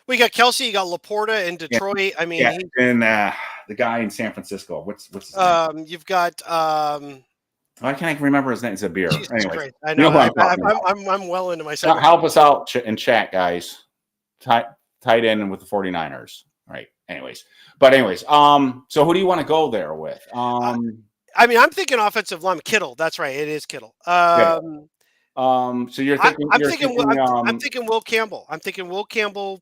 Speaker 1: we got Kelce, you got Laporta in Detroit. Yeah. I mean,
Speaker 2: and the guy in San Francisco. What's his name?
Speaker 1: You've got.
Speaker 2: I can't remember his name. It's a beer. Anyway,
Speaker 1: I know. I'm well into my second.
Speaker 2: Help us out in chat, guys. Tight end with the 49ers. Right. Anyways. So who do you want to go there with?
Speaker 1: I mean, I'm thinking offensive line. Kittle. That's right. It is Kittle.
Speaker 2: So you're thinking.
Speaker 1: I'm thinking Will Campbell. I'm thinking Will Campbell.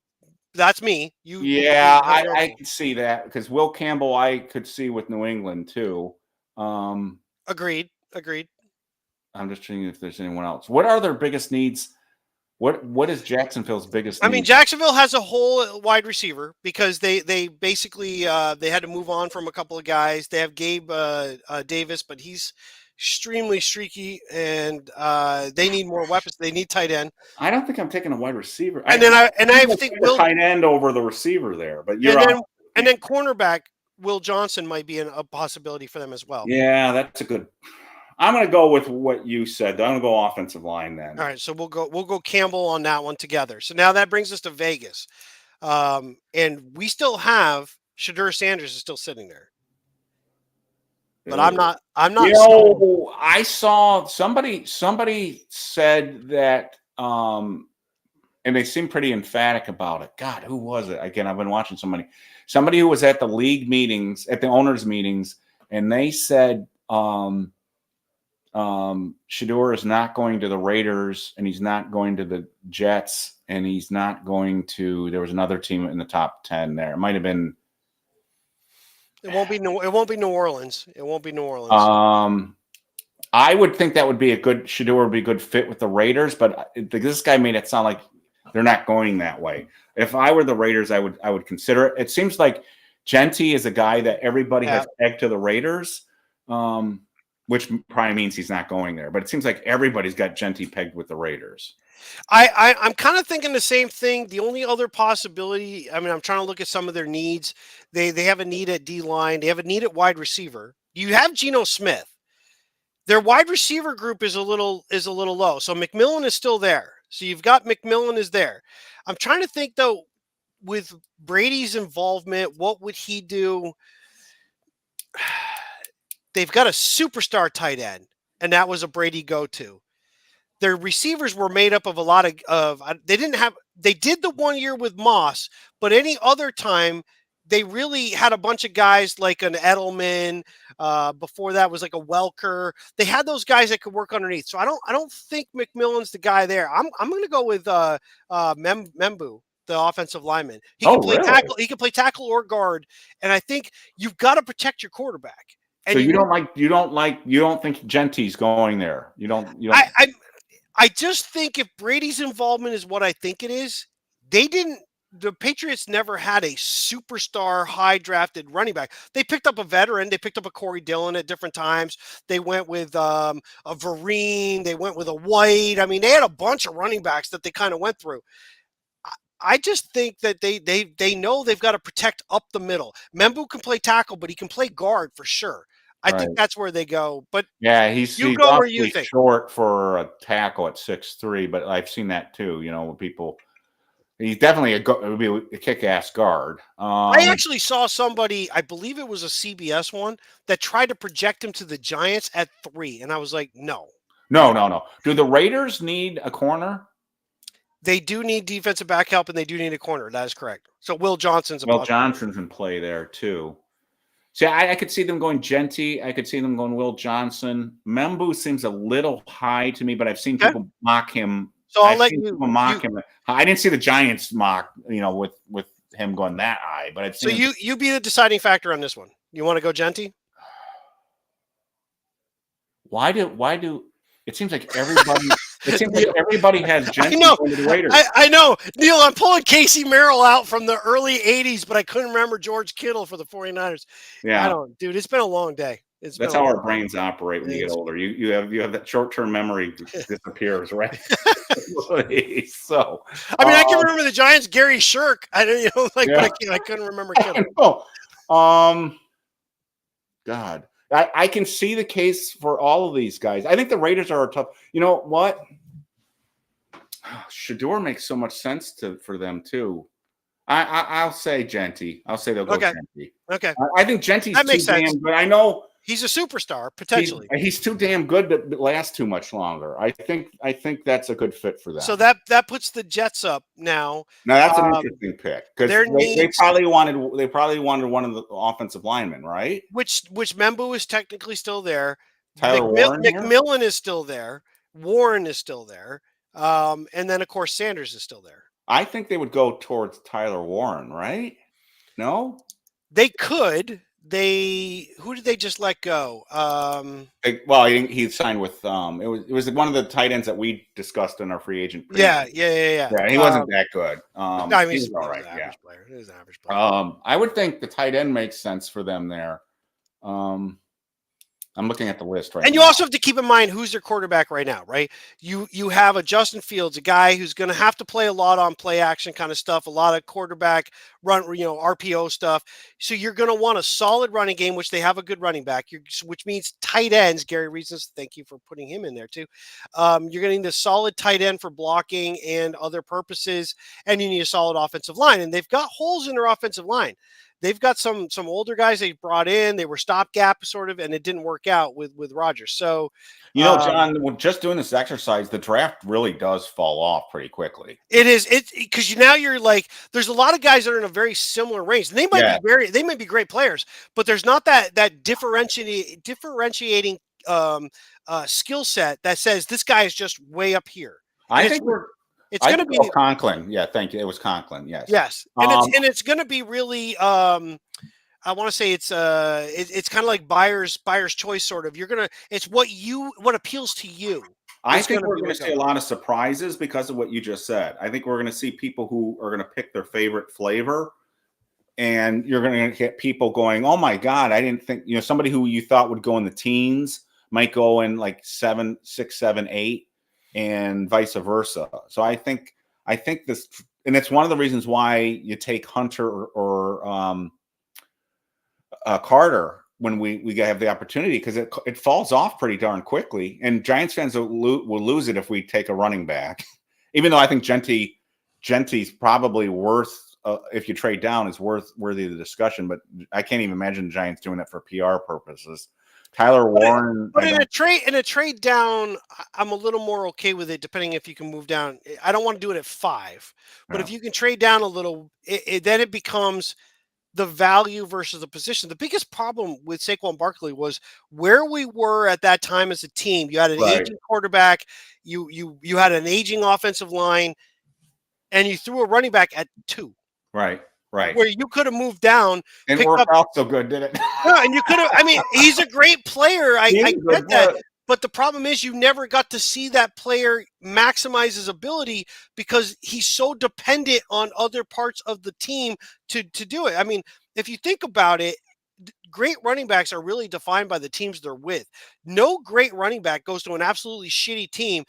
Speaker 1: That's me.
Speaker 2: I can see that because Will Campbell, I could see with New England too.
Speaker 1: Agreed.
Speaker 2: I'm just thinking if there's anyone else. What are their biggest needs? What is Jacksonville's biggest need?
Speaker 1: I mean, Jacksonville has a whole wide receiver because they basically they had to move on from a couple of guys. They have Gabe Davis, but he's extremely streaky, and they need more weapons. They need tight end.
Speaker 2: I don't think I'm taking a wide receiver.
Speaker 1: I think Will
Speaker 2: tight end over the receiver there, but
Speaker 1: and then cornerback Will Johnson might be a possibility for them as well.
Speaker 2: Yeah, that's a good. I'm going to go with what you said. I'm going to go offensive line then.
Speaker 1: All right, so we'll go Campbell on that one together. So now that brings us to Vegas, and we still have Shadur Sanders is still sitting there. But I'm not.
Speaker 2: You know, I saw somebody said that, and they seemed pretty emphatic about it. God, who was it? Again, I've been watching somebody who was at the league meetings, at the owners' meetings, and they said Shadur is not going to the Raiders, and he's not going to the Jets, and he's not going to. There was another team in the top 10 there. It might have been.
Speaker 1: It won't be New Orleans. It won't be New Orleans.
Speaker 2: I would think that would be Shadur would be a good fit with the Raiders, but this guy made it sound like They're not going that way. If I were the Raiders, I would consider it. It seems like Genty is a guy that everybody has pegged to the Raiders, which probably means he's not going there. But it seems like everybody's got Genty pegged with the Raiders.
Speaker 1: I'm kind of thinking the same thing. The only other possibility, I mean, I'm trying to look at some of their needs. They have a need at D line. They have a need at wide receiver. You have Geno Smith. Their wide receiver group is a little low. So McMillan is still there. So you've got McMillan is there. I'm trying to think though, with Brady's involvement, what would he do? They've got a superstar tight end, and that was a Brady go-to. Their receivers were made up of a lot of they did the 1 year with Moss, but any other time they really had a bunch of guys like an Edelman. Before that was like a Welker. They had those guys that could work underneath. So I don't think McMillan's the guy there. I'm going to go with Membu, the offensive lineman. He can play tackle. He can play tackle or guard, and I think you've got to protect your quarterback. And
Speaker 2: so you don't think Genty's going there. You don't.
Speaker 1: I just think if Brady's involvement is what I think it is, the Patriots never had a superstar high drafted running back. They picked up a veteran. They picked up a Corey Dillon at different times. They went with a Vereen. They went with a White. I mean, they had a bunch of running backs that they kind of went through. I just think that they know they've got to protect up the middle. Membu can play tackle, but he can play guard for sure. I think that's where they go. But
Speaker 2: yeah, he's
Speaker 1: go where you think.
Speaker 2: Short for a tackle at 6'3", but I've seen that too. People. He's definitely a kick-ass guard.
Speaker 1: I actually saw somebody, I believe it was a CBS one, that tried to project him to the Giants at 3, and I was like, no.
Speaker 2: No. Do the Raiders need a corner?
Speaker 1: They do need defensive back help, and they do need a corner. That is correct. So Will Johnson's
Speaker 2: in play there too. See, I could see them going Genty. I could see them going Will Johnson. Membu seems a little high to me, but I've seen people mock him.
Speaker 1: So I'll let you
Speaker 2: mock him. I didn't see the Giants mock, with him going that high. But I've seen
Speaker 1: you be the deciding factor on this one. You want to go Genty?
Speaker 2: Why do it seems like everybody? It seems like everybody has Genty going to the Raiders.
Speaker 1: I know. Neil, I'm pulling Casey Merrill out from the early 80s, but I couldn't remember George Kittle for the 49ers.
Speaker 2: Yeah.
Speaker 1: Dude, it's been a long day.
Speaker 2: That's how our brains operate when you get older. You have that short-term memory disappears, right? So
Speaker 1: I mean, I can remember the Giants, Gary Shirk. But I couldn't remember Kittle.
Speaker 2: God. I can see the case for all of these guys. I think the Raiders are a tough. You know what? Shador makes so much sense for them too. I'll say Genty. I'll say they'll go Genty.
Speaker 1: Okay.
Speaker 2: I think Genty's too damn good. I know
Speaker 1: he's a superstar potentially.
Speaker 2: He's too damn good to last too much longer. I think that's a good fit for them.
Speaker 1: So that puts the Jets up now.
Speaker 2: Now that's an interesting pick because they probably wanted one of the offensive linemen, right?
Speaker 1: Which Membu is technically still there.
Speaker 2: McMillan
Speaker 1: is still there. Warren is still there. And then of course Sanders is still there.
Speaker 2: I think they would go towards Tyler Warren, right? No,
Speaker 1: they could. Who did they just let go?
Speaker 2: He signed with it was one of the tight ends that we discussed in our free agent.
Speaker 1: Yeah.
Speaker 2: He wasn't that good.
Speaker 1: He's
Speaker 2: all right.
Speaker 1: Player. He's an average player.
Speaker 2: I would think the tight end makes sense for them there. I'm looking at the list right now.
Speaker 1: And you also have to keep in mind who's their quarterback right now, right? You have a Justin Fields, a guy who's going to have to play a lot on play action kind of stuff, a lot of quarterback run, RPO stuff. So you're going to want a solid running game, which they have a good running back, which means tight ends. Gary Reasons, thank you for putting him in there too. You're going to need a solid tight end for blocking and other purposes, and you need a solid offensive line. And they've got holes in their offensive line. They've got some older guys they brought in. They were stopgap sort of, and it didn't work out with Rodgers. So,
Speaker 2: John, just doing this exercise, the draft really does fall off pretty quickly.
Speaker 1: It is because now you're like, there's a lot of guys that are in a very similar range. And they might be great players, but there's not that differentiating skill set that says this guy is just way up here.
Speaker 2: I think
Speaker 1: it's going to be
Speaker 2: Conklin. Yeah, thank you. It was Conklin. Yes.
Speaker 1: Yes, and it's going to be really. I want to say it's kind of like buyer's choice, sort of. It's what appeals to you.
Speaker 2: I
Speaker 1: is going
Speaker 2: think
Speaker 1: to
Speaker 2: we're
Speaker 1: be
Speaker 2: going
Speaker 1: where
Speaker 2: to
Speaker 1: it
Speaker 2: see a
Speaker 1: goes.
Speaker 2: lot of surprises because of what you just said. I think we're going to see people who are going to pick their favorite flavor, and you're going to get people going, "Oh my God, I didn't think." Somebody who you thought would go in the teens might go in like 7, 6, 7, 8, and vice versa. So I think this, and it's one of the reasons why you take Hunter or Carter when we have the opportunity, because it falls off pretty darn quickly, and Giants fans will lose it if we take a running back. Even though I think Genty's probably worth, if you trade down, is worthy of the discussion, but I can't even imagine the Giants doing that for PR purposes. Tyler Warren,
Speaker 1: But in a trade down, I'm a little more okay with it, depending if you can move down. I don't want to do it at 5, but if you can trade down a little, then it becomes the value versus the position. The biggest problem with Saquon Barkley was where we were at that time as a team. You had an
Speaker 2: right,
Speaker 1: aging quarterback, you had an aging offensive line, and you threw a running back at 2,
Speaker 2: right,
Speaker 1: where you could have moved down,
Speaker 2: and
Speaker 1: picked
Speaker 2: worked
Speaker 1: up.
Speaker 2: out so good, did it?
Speaker 1: No, and you could have. I mean, he's a great player.
Speaker 2: He is
Speaker 1: I
Speaker 2: a
Speaker 1: get
Speaker 2: good
Speaker 1: that.
Speaker 2: player.
Speaker 1: But the problem is, you never got to see that player maximize his ability because he's so dependent on other parts of the team to do it. I mean, if you think about it, great running backs are really defined by the teams they're with. No great running back goes to an absolutely shitty team.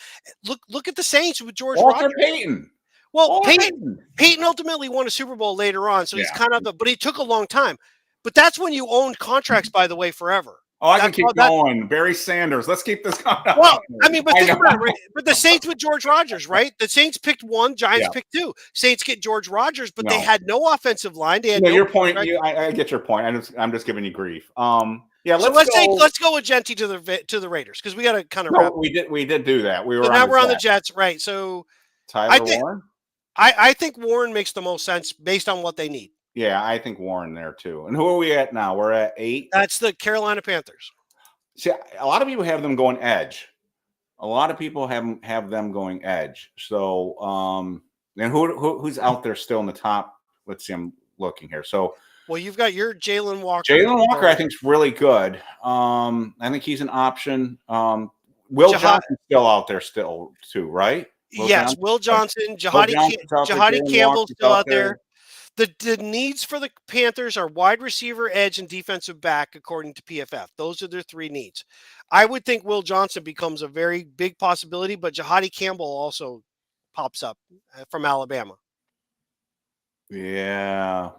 Speaker 1: Look at the Saints with George
Speaker 2: Walter
Speaker 1: Rodgers.
Speaker 2: Payton.
Speaker 1: Well,
Speaker 2: Walter Payton.
Speaker 1: Peyton ultimately won a Super Bowl later on, so he's
Speaker 2: Yeah.
Speaker 1: kind of but he took a long time. But that's when you owned contracts, by the way, forever.
Speaker 2: Oh, I can
Speaker 1: That's
Speaker 2: keep
Speaker 1: all that.
Speaker 2: going. Barry Sanders. Let's keep this going.
Speaker 1: Well, I mean, but
Speaker 2: I
Speaker 1: think
Speaker 2: know.
Speaker 1: about it, right? But the Saints with George Rodgers, right? The Saints picked 1, Giants
Speaker 2: Yeah.
Speaker 1: picked 2. Saints get George Rodgers, but they
Speaker 2: No.
Speaker 1: had no offensive line. They had
Speaker 2: No,
Speaker 1: no
Speaker 2: your point.
Speaker 1: quarterback.
Speaker 2: I get your point. I'm just giving you grief. Yeah,
Speaker 1: So
Speaker 2: let's go.
Speaker 1: let's go with Genty to the Raiders, because we got to kind of wrap.
Speaker 2: No, we did do that. We
Speaker 1: So
Speaker 2: were
Speaker 1: now
Speaker 2: on
Speaker 1: we're on the
Speaker 2: the
Speaker 1: Jets, right? So I
Speaker 2: Tyler
Speaker 1: think
Speaker 2: Warren.
Speaker 1: I think Warren makes the most sense based on what they need.
Speaker 2: Yeah, I think Warren there too. And who are we at now? We're at 8.
Speaker 1: That's the Carolina Panthers.
Speaker 2: See, a lot of people have them going edge. A lot of people have them going edge. So, and who's out there still in the top? Let's see. I'm looking here. So,
Speaker 1: Well, you've got your Jalen Walker.
Speaker 2: Jalen Walker, I think, is really good. I think he's an option. Will Johnson's still out there still too, right?
Speaker 1: Yes, Will Johnson,
Speaker 2: Will Johnson's out there,
Speaker 1: Jihadi
Speaker 2: Jalen
Speaker 1: Campbell's
Speaker 2: Walker's
Speaker 1: still
Speaker 2: out
Speaker 1: out there. The needs for the Panthers are wide receiver, edge, and defensive back, according to PFF. Those are their 3 needs. I would think Will Johnson becomes a very big possibility, but Jihadi Campbell also pops up from Alabama.
Speaker 2: Yeah.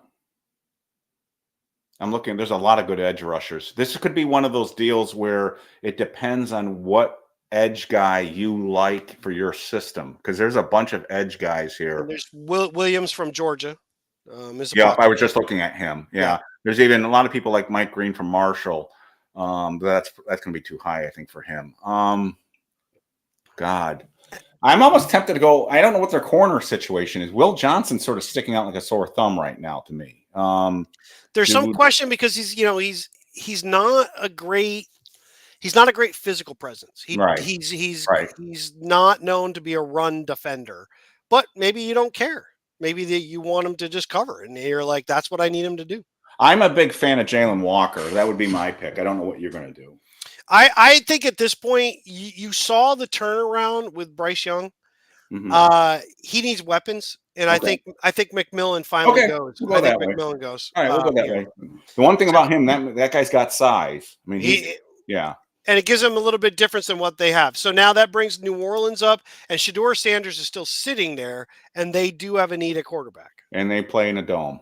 Speaker 2: I'm looking. There's a lot of good edge rushers. This could be one of those deals where it depends on what edge guy you like for your system, because there's a bunch of edge guys here.
Speaker 1: And there's Williams from Georgia.
Speaker 2: Yeah, I was just looking at him. Yeah. There's even a lot of people like Mike Green from Marshall. That's going to be too high, I think, for him. God, I'm almost tempted to go. I don't know what their corner situation is. Will Johnson sort of sticking out like a sore thumb right now to me.
Speaker 1: There's some question because he's not a great physical presence. He's not known to be a run defender, but maybe you don't care. Maybe you want him to just cover, and you're like, that's what I need him to do.
Speaker 2: I'm a big fan of Jalen Walker. That would be my pick. I don't know what you're going to do.
Speaker 1: I think at this point, you saw the turnaround with Bryce Young.
Speaker 2: Mm-hmm.
Speaker 1: He needs weapons, and I think McMillan finally goes.
Speaker 2: We'll go
Speaker 1: McMillan goes.
Speaker 2: All right, we'll go that way. The one thing about him, that guy's got size. I mean, yeah.
Speaker 1: And it gives them a little bit difference than what they have. So now that brings New Orleans up, and Shedeur Sanders is still sitting there, and they do have a need at quarterback.
Speaker 2: And they play in a dome.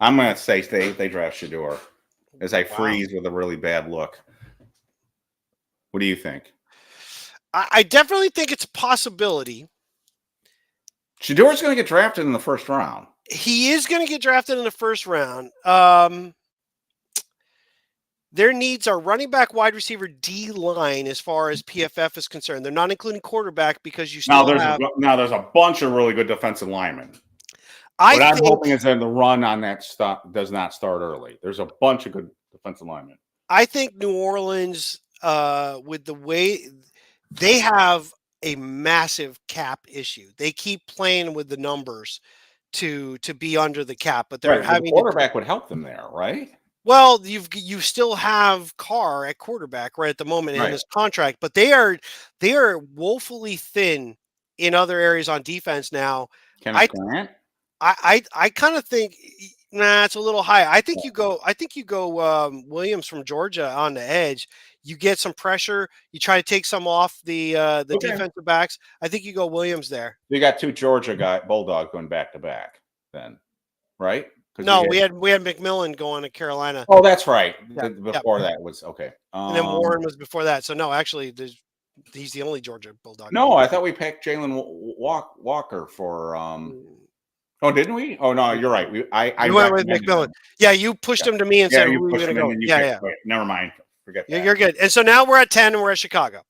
Speaker 2: I'm going to say they draft Shedeur as I freeze with a really bad look. What do you think?
Speaker 1: I definitely think it's a possibility.
Speaker 2: Shadeur's going to get drafted in the first round.
Speaker 1: He is going to get drafted in the first round. Their needs are running back, wide receiver, D-line as far as PFF is concerned. They're not including quarterback because you still
Speaker 2: there's a bunch of really good defensive linemen.
Speaker 1: What
Speaker 2: I'm hoping is that the run on that does not start early. There's a bunch of good defensive linemen.
Speaker 1: I think New Orleans, with the way they have a massive cap issue, they keep playing with the numbers to be under the cap, but they're having
Speaker 2: the quarterback would help them there, right?
Speaker 1: Well, you still have Carr at quarterback right at the moment in
Speaker 2: Right.
Speaker 1: his contract, but they are woefully thin in other areas on defense now.
Speaker 2: Kenneth
Speaker 1: I
Speaker 2: Grant.
Speaker 1: I kind of think nah, it's a little high. I think you go Williams from Georgia on the edge. You get some pressure. You try to take some off the
Speaker 2: Okay.
Speaker 1: defensive backs. I think you go Williams there.
Speaker 2: We got two Georgia Bulldogs going back to back. Then, right? Because
Speaker 1: No, we had McMillan going to Carolina.
Speaker 2: Oh, that's right.
Speaker 1: Yeah, yeah,
Speaker 2: Before that was okay.
Speaker 1: and then Warren was before that. So no, actually, he's the only Georgia Bulldog.
Speaker 2: No, I thought we picked Jalen Walker for. Oh, didn't we? Oh no, you're right. I
Speaker 1: You went with
Speaker 2: recommended
Speaker 1: McMillan.
Speaker 2: him.
Speaker 1: Yeah, you pushed him to me and
Speaker 2: Yeah,
Speaker 1: said,
Speaker 2: you
Speaker 1: "Who are you
Speaker 2: pushed
Speaker 1: going
Speaker 2: him
Speaker 1: to
Speaker 2: in,
Speaker 1: go?"
Speaker 2: and you
Speaker 1: Yeah,
Speaker 2: picked.
Speaker 1: yeah.
Speaker 2: Wait, never mind. Forget that.
Speaker 1: You're good. And so now we're at 10 and we're at Chicago.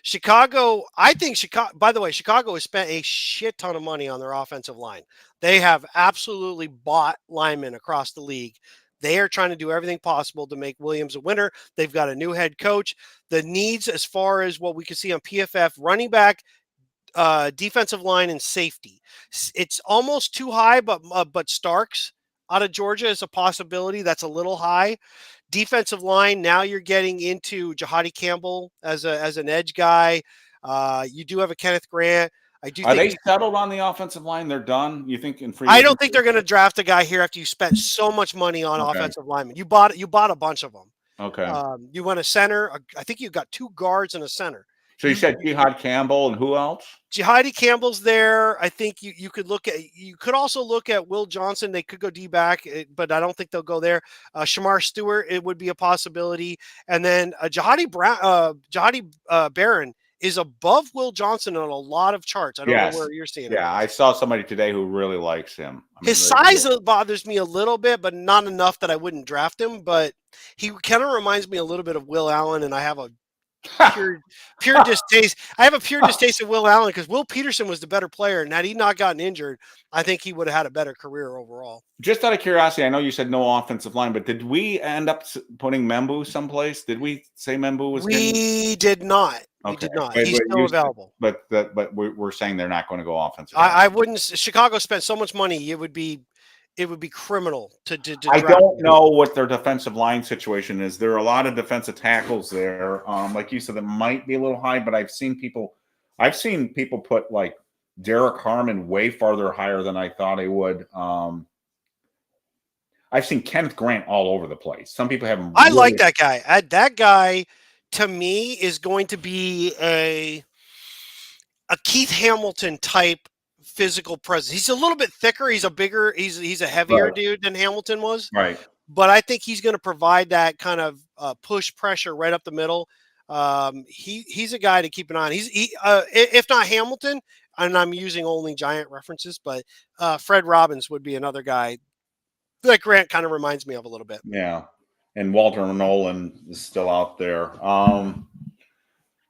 Speaker 1: Chicago, I think Chicago, by the way, Chicago has spent a shit ton of money on their offensive line. They have absolutely bought linemen across the league. They are trying to do everything possible to make Williams a winner. They've got a new head coach. The needs, as far as what we can see on PFF, running back, defensive line, and safety. It's almost too high, but Starks out of Georgia is a possibility. That's a little high. Defensive line, now you're getting into Jahadi Campbell as an edge guy. You do have a Kenneth Grant. I do
Speaker 2: Are
Speaker 1: think
Speaker 2: they settled on the offensive line? They're done. You think in free
Speaker 1: I
Speaker 2: agency?
Speaker 1: don't think they're going to draft a guy here after you spent so much money on
Speaker 2: Okay.
Speaker 1: offensive linemen. You bought a bunch of them.
Speaker 2: Okay.
Speaker 1: You went a center. I think you got 2 guards and a center.
Speaker 2: So you said Jihad Campbell and who else?
Speaker 1: Jihadi Campbell's there. I think you could also look at Will Johnson. They could go D back, but I don't think they'll go there. Shamar Stewart, it would be a possibility. And then Jihadi Barron is above Will Johnson on a lot of charts. I don't know
Speaker 2: Yes.
Speaker 1: where you're seeing it.
Speaker 2: Yeah, I saw somebody today who really likes him. I mean,
Speaker 1: His size bothers me a little bit, but not enough that I wouldn't draft him. But he kind of reminds me a little bit of Will Allen, and I have a pure distaste. I have a pure distaste of Will Allen because Will Peterson was the better player, and had he not gotten injured, I think he would have had a better career overall.
Speaker 2: Just out of curiosity, I know you said no offensive line, but did we end up putting Membu someplace? Did we say Membu was?
Speaker 1: We did not. We
Speaker 2: Okay.
Speaker 1: did not.
Speaker 2: But
Speaker 1: He's still available.
Speaker 2: But we're saying they're not going to go offensive.
Speaker 1: I wouldn't. Chicago spent so much money; it would be criminal to
Speaker 2: I
Speaker 1: draft
Speaker 2: don't
Speaker 1: him.
Speaker 2: know what their defensive line situation is. There are a lot of defensive tackles there. Like you said, that might be a little high, but I've seen people put like Derek Harmon way farther higher than I thought he would. I've seen Kenneth Grant all over the place. Some people have him.
Speaker 1: I like that guy. That guy, to me, is going to be a Keith Hamilton type physical presence. He's a little bit thicker. He's a heavier dude than Hamilton was.
Speaker 2: Right.
Speaker 1: But I think he's going to provide that kind of push pressure right up the middle. He's a guy to keep an eye on. If not Hamilton, and I'm using only Giant references, but Fred Robbins would be another guy that Grant kind of reminds me of a little bit.
Speaker 2: Yeah. And Walter Nolan is still out there.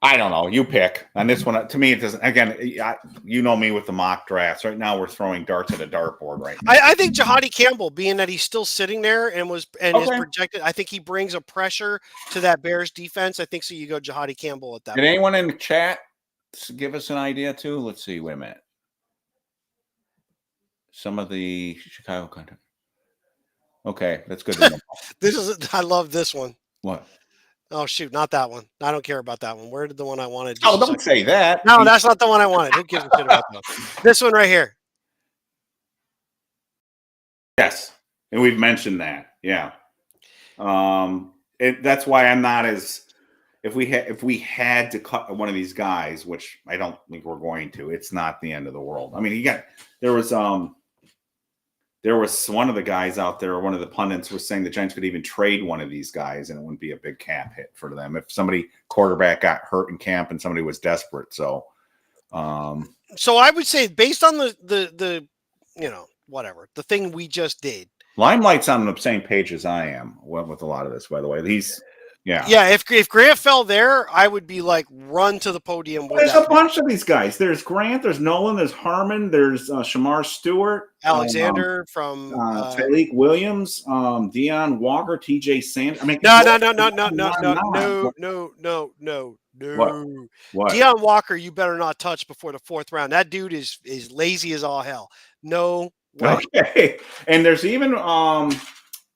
Speaker 2: I don't know. You pick. On this one, to me, it doesn't. Again, you know me with the mock drafts. Right now, we're throwing darts at a dartboard right now.
Speaker 1: I think Jahadi Campbell, being that he's still sitting there and is projected, I think he brings a pressure to that Bears defense. I think so. You go Jahadi Campbell at that
Speaker 2: Did anyone in the chat give us an idea too? Let's see. Wait a minute. Some of the Chicago content. Okay, that's good to know.
Speaker 1: I love this one.
Speaker 2: What?
Speaker 1: Oh, shoot, not that one. I don't care about that one. Where did the one I wanted?
Speaker 2: Oh, don't say that.
Speaker 1: No, that's not the one I wanted. Who gives a shit about that? This one right here.
Speaker 2: Yes, and we've mentioned that. Yeah. That's why I'm not as if we had to cut one of these guys, which I don't think we're going to. It's not the end of the world. I mean, there was one of the guys out there, one of the pundits was saying the Giants could even trade one of these guys and it wouldn't be a big cap hit for them if somebody quarterback got hurt in camp and somebody was desperate. So
Speaker 1: I would say based on the whatever, the thing we just did.
Speaker 2: Limelight's on the same page as I am with a lot of this, by the way.
Speaker 1: Yeah. If Grant fell there, I would be like, run to the podium.
Speaker 2: There's a bunch of these guys. There's Grant. There's Nolan. There's Harmon. There's Shamar Stewart.
Speaker 1: Alexander from
Speaker 2: Tyleek Williams. Deion Walker. T.J. Sanders. I mean,
Speaker 1: no. What? Deion Walker, you better not touch before the 4th round. That dude is lazy as all hell. No way.
Speaker 2: Okay. And there's even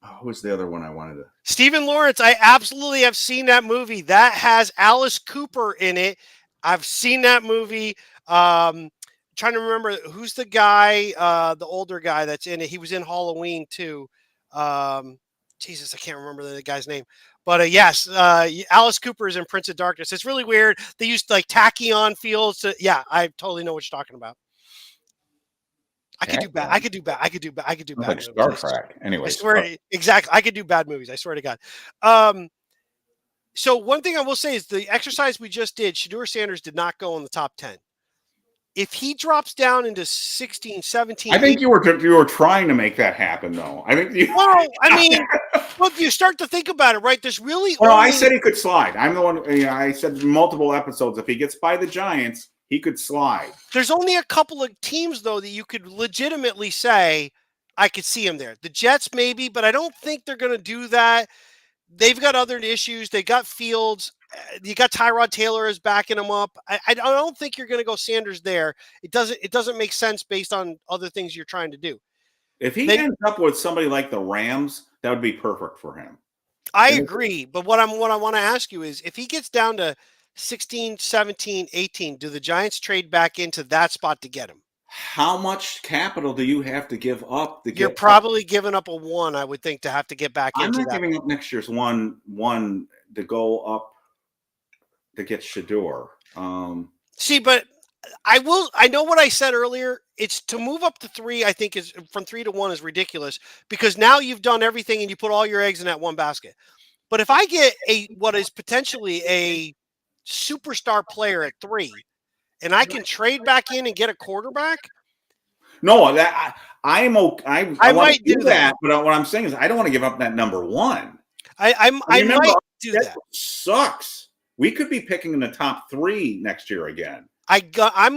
Speaker 2: who was the other one I wanted to?
Speaker 1: Stephen Lawrence. I absolutely have seen that movie. That has Alice Cooper in it. I've seen that movie. Trying to remember who's the guy, the older guy that's in it. He was in Halloween too. Jesus, I can't remember the guy's name. But yes, Alice Cooper is in Prince of Darkness. It's really weird. They used like tachyon fields. Yeah, I totally know what you're talking about. I could do bad. I could do bad. I could do bad. I could do
Speaker 2: Sounds
Speaker 1: bad
Speaker 2: like Star
Speaker 1: movies.
Speaker 2: Trek.
Speaker 1: I
Speaker 2: Anyways,
Speaker 1: swear, exactly. I could do bad movies. I swear to God. Um, so one thing I will say is the exercise we just did, Shedeur Sanders did not go in the top 10. If he drops down into 16, 17,
Speaker 2: I think
Speaker 1: 18,
Speaker 2: you were trying to make that happen, though. I think you.
Speaker 1: well, I mean, look, you start to think about it, right? There's really
Speaker 2: Well, I
Speaker 1: only
Speaker 2: said he could slide. I'm the one. I said multiple episodes. If he gets by the Giants, he could slide.
Speaker 1: there's only a couple of teams though that you could legitimately say I could see him there. The Jets maybe, but I don't think they're going to do that. They've got other issues. They got Fields. You got Tyrod Taylor is backing him up. I don't think you're going to go Sanders there. It doesn't make sense based on other things you're trying to do.
Speaker 2: If he
Speaker 1: Then
Speaker 2: ends up with somebody like the Rams, that would be perfect for him.
Speaker 1: I agree, but what I want to ask you is if he gets down to 16, 17, 18, do the Giants trade back into that spot to get him?
Speaker 2: How much capital do you have to give up to
Speaker 1: You're
Speaker 2: get?
Speaker 1: probably giving up a one, I would think, to have to get back
Speaker 2: I'm
Speaker 1: into
Speaker 2: not
Speaker 1: that.
Speaker 2: giving up next year's one to go up to get Shedeur.
Speaker 1: See, but I know what I said earlier. It's to move up to 3, I think is from 3 to 1 is ridiculous because now you've done everything and you put all your eggs in that one basket. But if I get what is potentially a superstar player at 3 and I can trade back in and get a quarterback,
Speaker 2: No, that I'm okay. I want
Speaker 1: might
Speaker 2: to do
Speaker 1: do
Speaker 2: that,
Speaker 1: that.
Speaker 2: but what I'm saying is I don't want to give up that number one.
Speaker 1: I
Speaker 2: Remember,
Speaker 1: might do that.
Speaker 2: Sucks. We could be picking in the top 3 next year again.
Speaker 1: I'm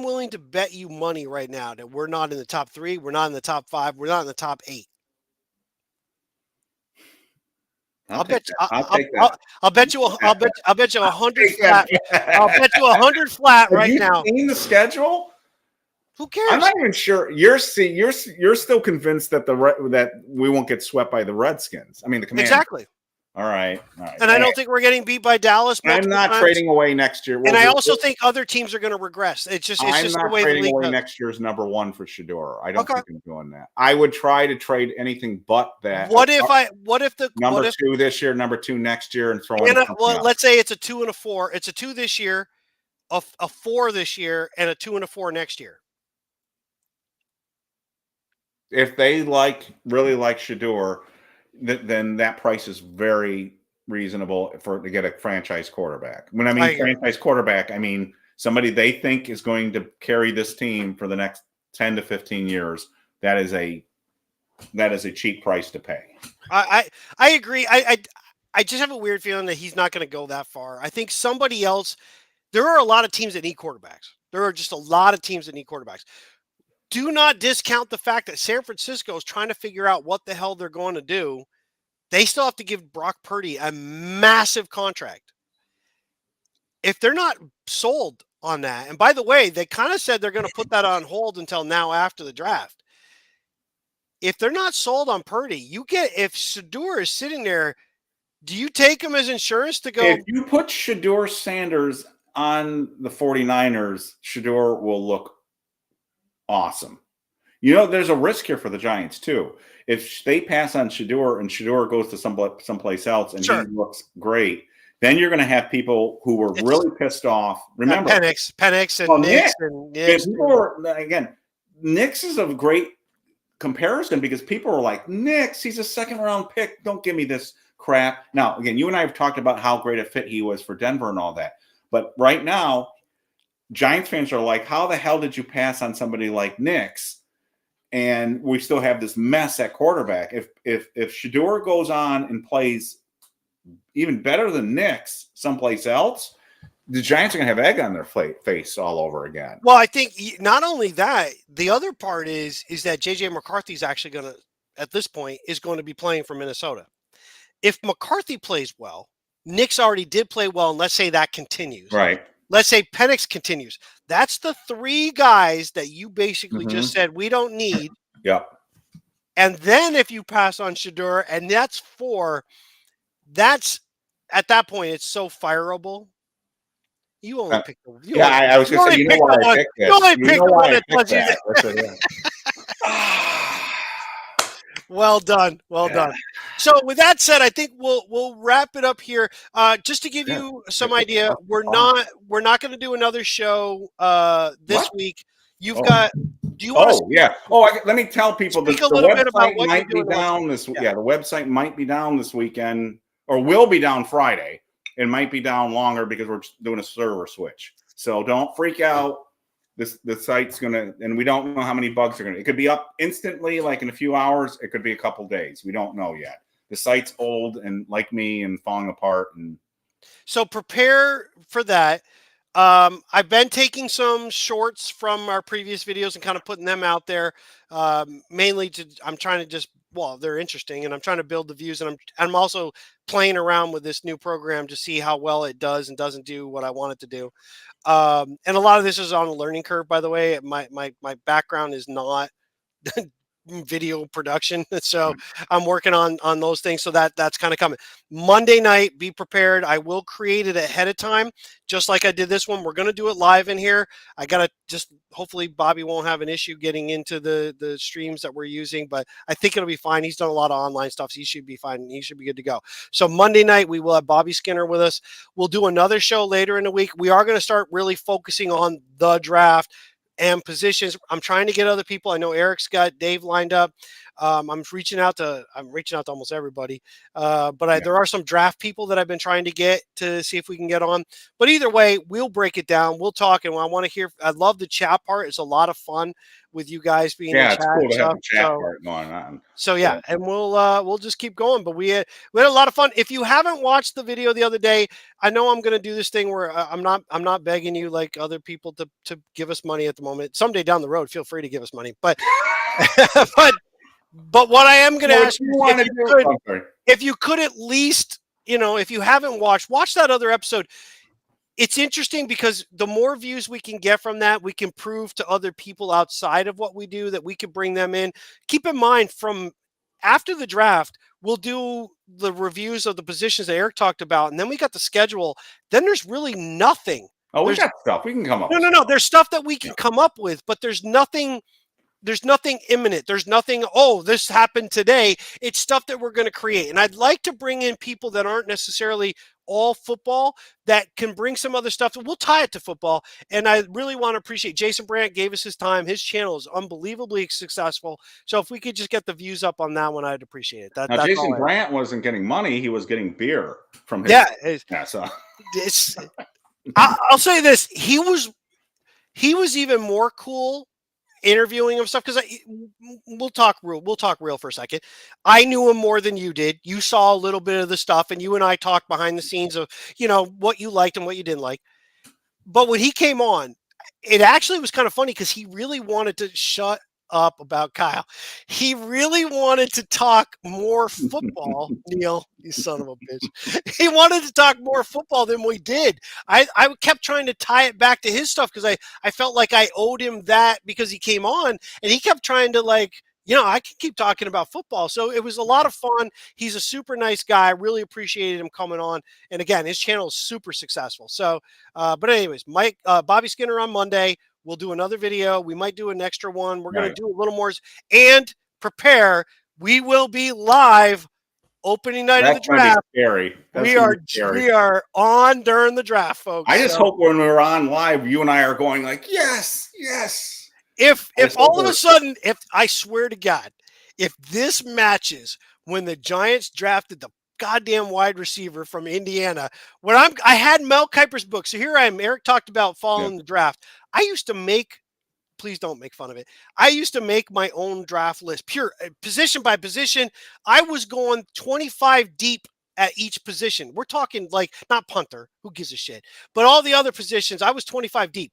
Speaker 1: willing to bet you money right now that we're not in the top 3, we're not in the top 5, we're not in the top 8.
Speaker 2: I'll take that.
Speaker 1: I'll bet you 100 flat. I'll bet you 100 flat
Speaker 2: Have
Speaker 1: right
Speaker 2: you
Speaker 1: now.
Speaker 2: seen the schedule?
Speaker 1: Who cares?
Speaker 2: I'm not even sure. You're still convinced that that we won't get swept by the Redskins. I mean the Commanders.
Speaker 1: Exactly.
Speaker 2: All right.
Speaker 1: And I don't think we're getting beat by Dallas.
Speaker 2: I'm not trading away next year.
Speaker 1: And I also think other teams are going to regress. It's just the way the league goes.
Speaker 2: Next year's number 1 for Shedeur. I don't think I'm doing that. I would try to trade anything but that.
Speaker 1: What if the
Speaker 2: number 2 this year, number 2 next year, and throw in
Speaker 1: well, let's say it's a 2 and a 4. It's a 2 this year, a 4 this year, and a 2 and a 4 next year.
Speaker 2: If they really like Shedeur, then that price is very reasonable to get a franchise quarterback. When I mean franchise quarterback, I mean somebody they think is going to carry this team for the next 10 to 15 years. That is a cheap price to pay.
Speaker 1: I agree. I just have a weird feeling that he's not going to go that far. I think somebody else. There are a lot of teams that need quarterbacks. There are just a lot of teams that need quarterbacks. Do not discount the fact that San Francisco is trying to figure out what the hell they're going to do. They still have to give Brock Purdy a massive contract. If they're not sold on that, and by the way, they kind of said they're going to put that on hold until now after the draft. If they're not sold on Purdy, if Shedeur is sitting there, do you take him as insurance to go?
Speaker 2: If you put Shedeur Sanders on the 49ers, Shedeur will look awesome. There's a risk here for the Giants too. If they pass on Shedeur and Shedeur goes to someplace else and he looks great, then you're going to have people who were really pissed off. Remember,
Speaker 1: Penix and Nix and
Speaker 2: Nix. Nix is a great comparison because people are like, Nix, he's a second-round pick. Don't give me this crap. Now, again, you and I have talked about how great a fit he was for Denver and all that. But right now, Giants fans are like, how the hell did you pass on somebody like Nix? And we still have this mess at quarterback. If Shedeur goes on and plays even better than Nix someplace else, the Giants are going to have egg on their face all over again.
Speaker 1: Well, I think not only that, the other part is that J.J. McCarthy is actually going to, at this point, is going to be playing for Minnesota. If McCarthy plays well, Nix already did play well, and let's say that continues.
Speaker 2: Right.
Speaker 1: Let's say Penix continues. That's the 3 guys that you basically just said we don't need.
Speaker 2: Yep.
Speaker 1: And then if you pass on Shador, and that's 4, that's at that point it's so fireable. You only
Speaker 2: Uh,
Speaker 1: pick the
Speaker 2: yeah, I was
Speaker 1: you
Speaker 2: gonna say,
Speaker 1: only
Speaker 2: you know
Speaker 1: pick
Speaker 2: why
Speaker 1: the
Speaker 2: I
Speaker 1: one.
Speaker 2: picked
Speaker 1: You
Speaker 2: this.
Speaker 1: only
Speaker 2: You
Speaker 1: pick
Speaker 2: know
Speaker 1: the one
Speaker 2: why I
Speaker 1: that
Speaker 2: picked
Speaker 1: does you.
Speaker 2: that. That's it, yeah.
Speaker 1: Well done, well
Speaker 2: Yeah.
Speaker 1: done. So with that said, I think we'll wrap it up here. Just to give
Speaker 2: Yeah.
Speaker 1: you
Speaker 2: Hit
Speaker 1: some
Speaker 2: the
Speaker 1: idea,
Speaker 2: fucking spot.
Speaker 1: we're not going to do another show this
Speaker 2: What?
Speaker 1: week. You've
Speaker 2: Oh.
Speaker 1: got. Do you want to
Speaker 2: Oh yeah. Oh, let me tell people
Speaker 1: speak
Speaker 2: that
Speaker 1: a
Speaker 2: the
Speaker 1: little bit about
Speaker 2: website
Speaker 1: what you're
Speaker 2: might be
Speaker 1: doing on the website?
Speaker 2: down this.
Speaker 1: Yeah.
Speaker 2: Yeah, the website might be down this weekend, or will be down Friday. It might be down longer because we're doing a server switch. So don't freak out. The site's gonna, and we don't know how many bugs are gonna. It could be up instantly, like in a few hours. It could be a couple days. We don't know yet. The site's old and like me and falling apart. And
Speaker 1: So prepare for that. I've been taking some shorts from our previous videos and kind of putting them out there. Mainly I'm trying to just, well, they're interesting, and I'm trying to build the views, and I'm also playing around with this new program to see how well it does and doesn't do what I want it to do. And a lot of this is on a learning curve, by the way. My background is not video production, so I'm working on those things, so that's kind of coming Monday night. Be prepared. I will create it ahead of time, just like I did this one. We're going to do it live in here. I gotta just, hopefully Bobby won't have an issue getting into the streams that we're using, but I think it'll be fine. He's done a lot of online stuff, so he should be fine. He should be good to go. So Monday night we will have Bobby Skinner with us. We'll do another show later in the week. We are going to start really focusing on the draft and positions. I'm trying to get other people. I know Eric's got Dave lined up. I'm reaching out to almost everybody. But there are some draft people that I've been trying to get to see if we can get on. But either way, we'll break it down. We'll talk, and I want to hear. I love the chat part. It's a lot of fun with you guys being in
Speaker 2: yeah,
Speaker 1: chat
Speaker 2: it's cool
Speaker 1: and
Speaker 2: to have
Speaker 1: stuff.
Speaker 2: the chat part going on.
Speaker 1: So yeah,
Speaker 2: So,
Speaker 1: and we'll just keep going. But we had a lot of fun. If you haven't watched the video the other day, I know I'm going to do this thing where I'm not begging you like other people to give us money at the moment. Someday down the road, feel free to give us money. But but but what I am going to
Speaker 2: what
Speaker 1: ask
Speaker 2: you
Speaker 1: you,
Speaker 2: want to do? I'm sorry.
Speaker 1: if you could at least, if you haven't watch that other episode. It's interesting because the more views we can get from that, we can prove to other people outside of what we do that we can bring them in. Keep in mind, from after the draft, we'll do the reviews of the positions that Eric talked about, and then we got the schedule. Then there's really nothing.
Speaker 2: Oh, we
Speaker 1: There's
Speaker 2: got stuff. We can come up
Speaker 1: no,
Speaker 2: with
Speaker 1: no, no.
Speaker 2: stuff.
Speaker 1: There's stuff that we
Speaker 2: Yeah.
Speaker 1: can come up with, but there's nothing imminent. There's nothing, oh, this happened today. It's stuff that we're going to create. And I'd like to bring in people that aren't necessarily all football, that can bring some other stuff. We'll tie it to football. And I really want to appreciate Jason Brandt gave us his time. His channel is unbelievably successful. So if we could just get the views up on that one, I'd appreciate it.
Speaker 2: Now,
Speaker 1: That's
Speaker 2: Jason
Speaker 1: all I have.
Speaker 2: Brandt wasn't getting money; he was getting beer from his.
Speaker 1: Yeah.
Speaker 2: Yeah. So
Speaker 1: I'll say this. He was even more cool interviewing him stuff, because we'll talk real for a second. I knew him more than you did. You saw a little bit of the stuff, and you and I talked behind the scenes of what you liked and what you didn't like. But when he came on, it actually was kind of funny because he really wanted to shut up about Kyle. He really wanted to talk more football. Neil, you son of a bitch. He wanted to talk more football than we did. I kept trying to tie it back to his stuff because I felt like I owed him that because he came on, and he kept trying to, like, I can keep talking about football. So it was a lot of fun. He's a super nice guy. I really appreciated him coming on. And again, his channel is super successful. So, but anyways, Bobby Skinner on Monday. We'll do another video. We might do an extra one. We're going to do a little more, and prepare. We will be live opening night of the draft.
Speaker 2: Scary.
Speaker 1: We are on during the draft, folks.
Speaker 2: I just hope when we're on live, you and I are going like, yes, yes.
Speaker 1: If all of a sudden, if I swear to God, if this matches when the Giants drafted the goddamn wide receiver from Indiana, I had Mel Kiper's book. So here I am. Eric talked about following the draft. I used to make, please don't make fun of it. I used to make my own draft list, pure position by position. I was going 25 deep at each position. We're talking like not punter, who gives a shit, but all the other positions. I was 25 deep.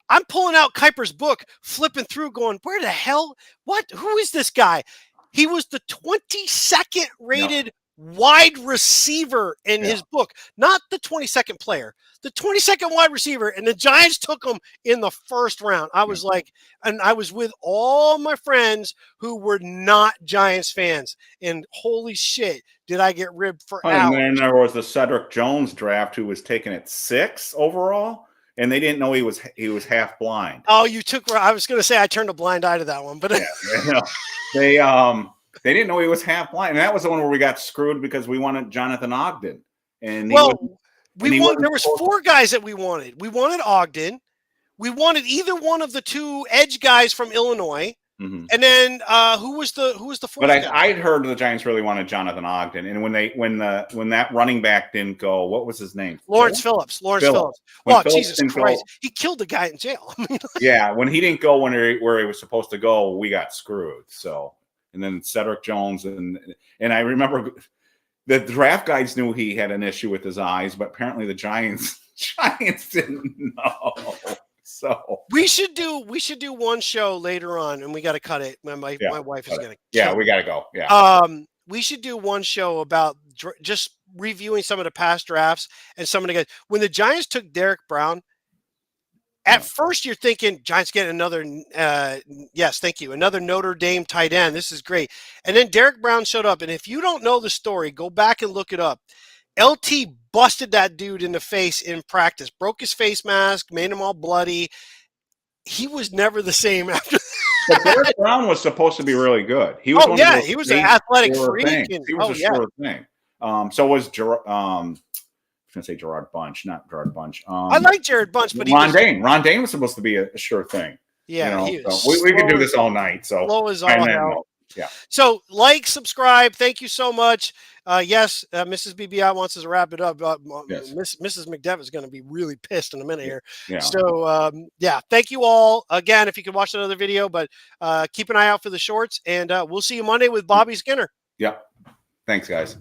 Speaker 1: I'm pulling out Kiper's book, flipping through, going, where the hell? What? Who is this guy? He was the 22nd rated wide receiver in his book, not the 22nd player, the 22nd wide receiver. And the Giants took him in the first round. I was like, and I was with all my friends who were not Giants fans. And holy shit, did I get ribbed for hours.
Speaker 2: And then there was the Cedric Jones draft, who was taken at 6 overall, and they didn't know he was half blind.
Speaker 1: Oh, you took. I was going to say I turned a blind eye to that one, but
Speaker 2: they didn't know he was half blind, and that was the one where we got screwed because we wanted Jonathan Ogden, and
Speaker 1: there was 4 guys that we wanted. We wanted Ogden, we wanted either one of the 2 edge guys from Illinois.
Speaker 2: Mm-hmm.
Speaker 1: And then who was the 4th
Speaker 2: But
Speaker 1: guy?
Speaker 2: I'd heard the Giants really wanted Jonathan Ogden, and when that running back didn't go, what was his name?
Speaker 1: Lawrence Phillips. Well, Jesus Christ, he killed the guy in jail.
Speaker 2: Yeah, when he didn't go where he was supposed to go, we got screwed. So, and then Cedric Jones, and I remember the draft guys knew he had an issue with his eyes, but apparently the Giants didn't know. So
Speaker 1: we should do one show later on, and we got to cut it. My wife is going to.
Speaker 2: Yeah, we got to go. Yeah.
Speaker 1: We should do one show about just reviewing some of the past drafts and some of the guys. When the Giants took Derek Brown, at first you're thinking Giants get another. Yes, thank you, another Notre Dame tight end. This is great. And then Derek Brown showed up, and if you don't know the story, go back and look it up. LT busted that dude in the face in practice, broke his face mask, made him all bloody. He was never the same after that.
Speaker 2: But Derek Brown was supposed to be really good. He was
Speaker 1: he was an athletic freak.
Speaker 2: He was a sure thing. So was Gerard. I was going to say Gerard Bunch, not Gerard Bunch.
Speaker 1: I like Jared Bunch, but
Speaker 2: Ron Dane. Ron Dane was supposed to be a sure thing.
Speaker 1: Yeah,
Speaker 2: we could do this all night. So
Speaker 1: slow as all hell.
Speaker 2: Yeah.
Speaker 1: So subscribe. Thank you so much. Yes, Mrs. BBI wants us to wrap it up.
Speaker 2: Yes.
Speaker 1: Mrs. McDevitt is going to be really pissed in a minute here.
Speaker 2: Yeah.
Speaker 1: So, thank you all. Again, if you can watch another video, but keep an eye out for the shorts, and we'll see you Monday with Bobby Skinner.
Speaker 2: Yeah. Thanks, guys.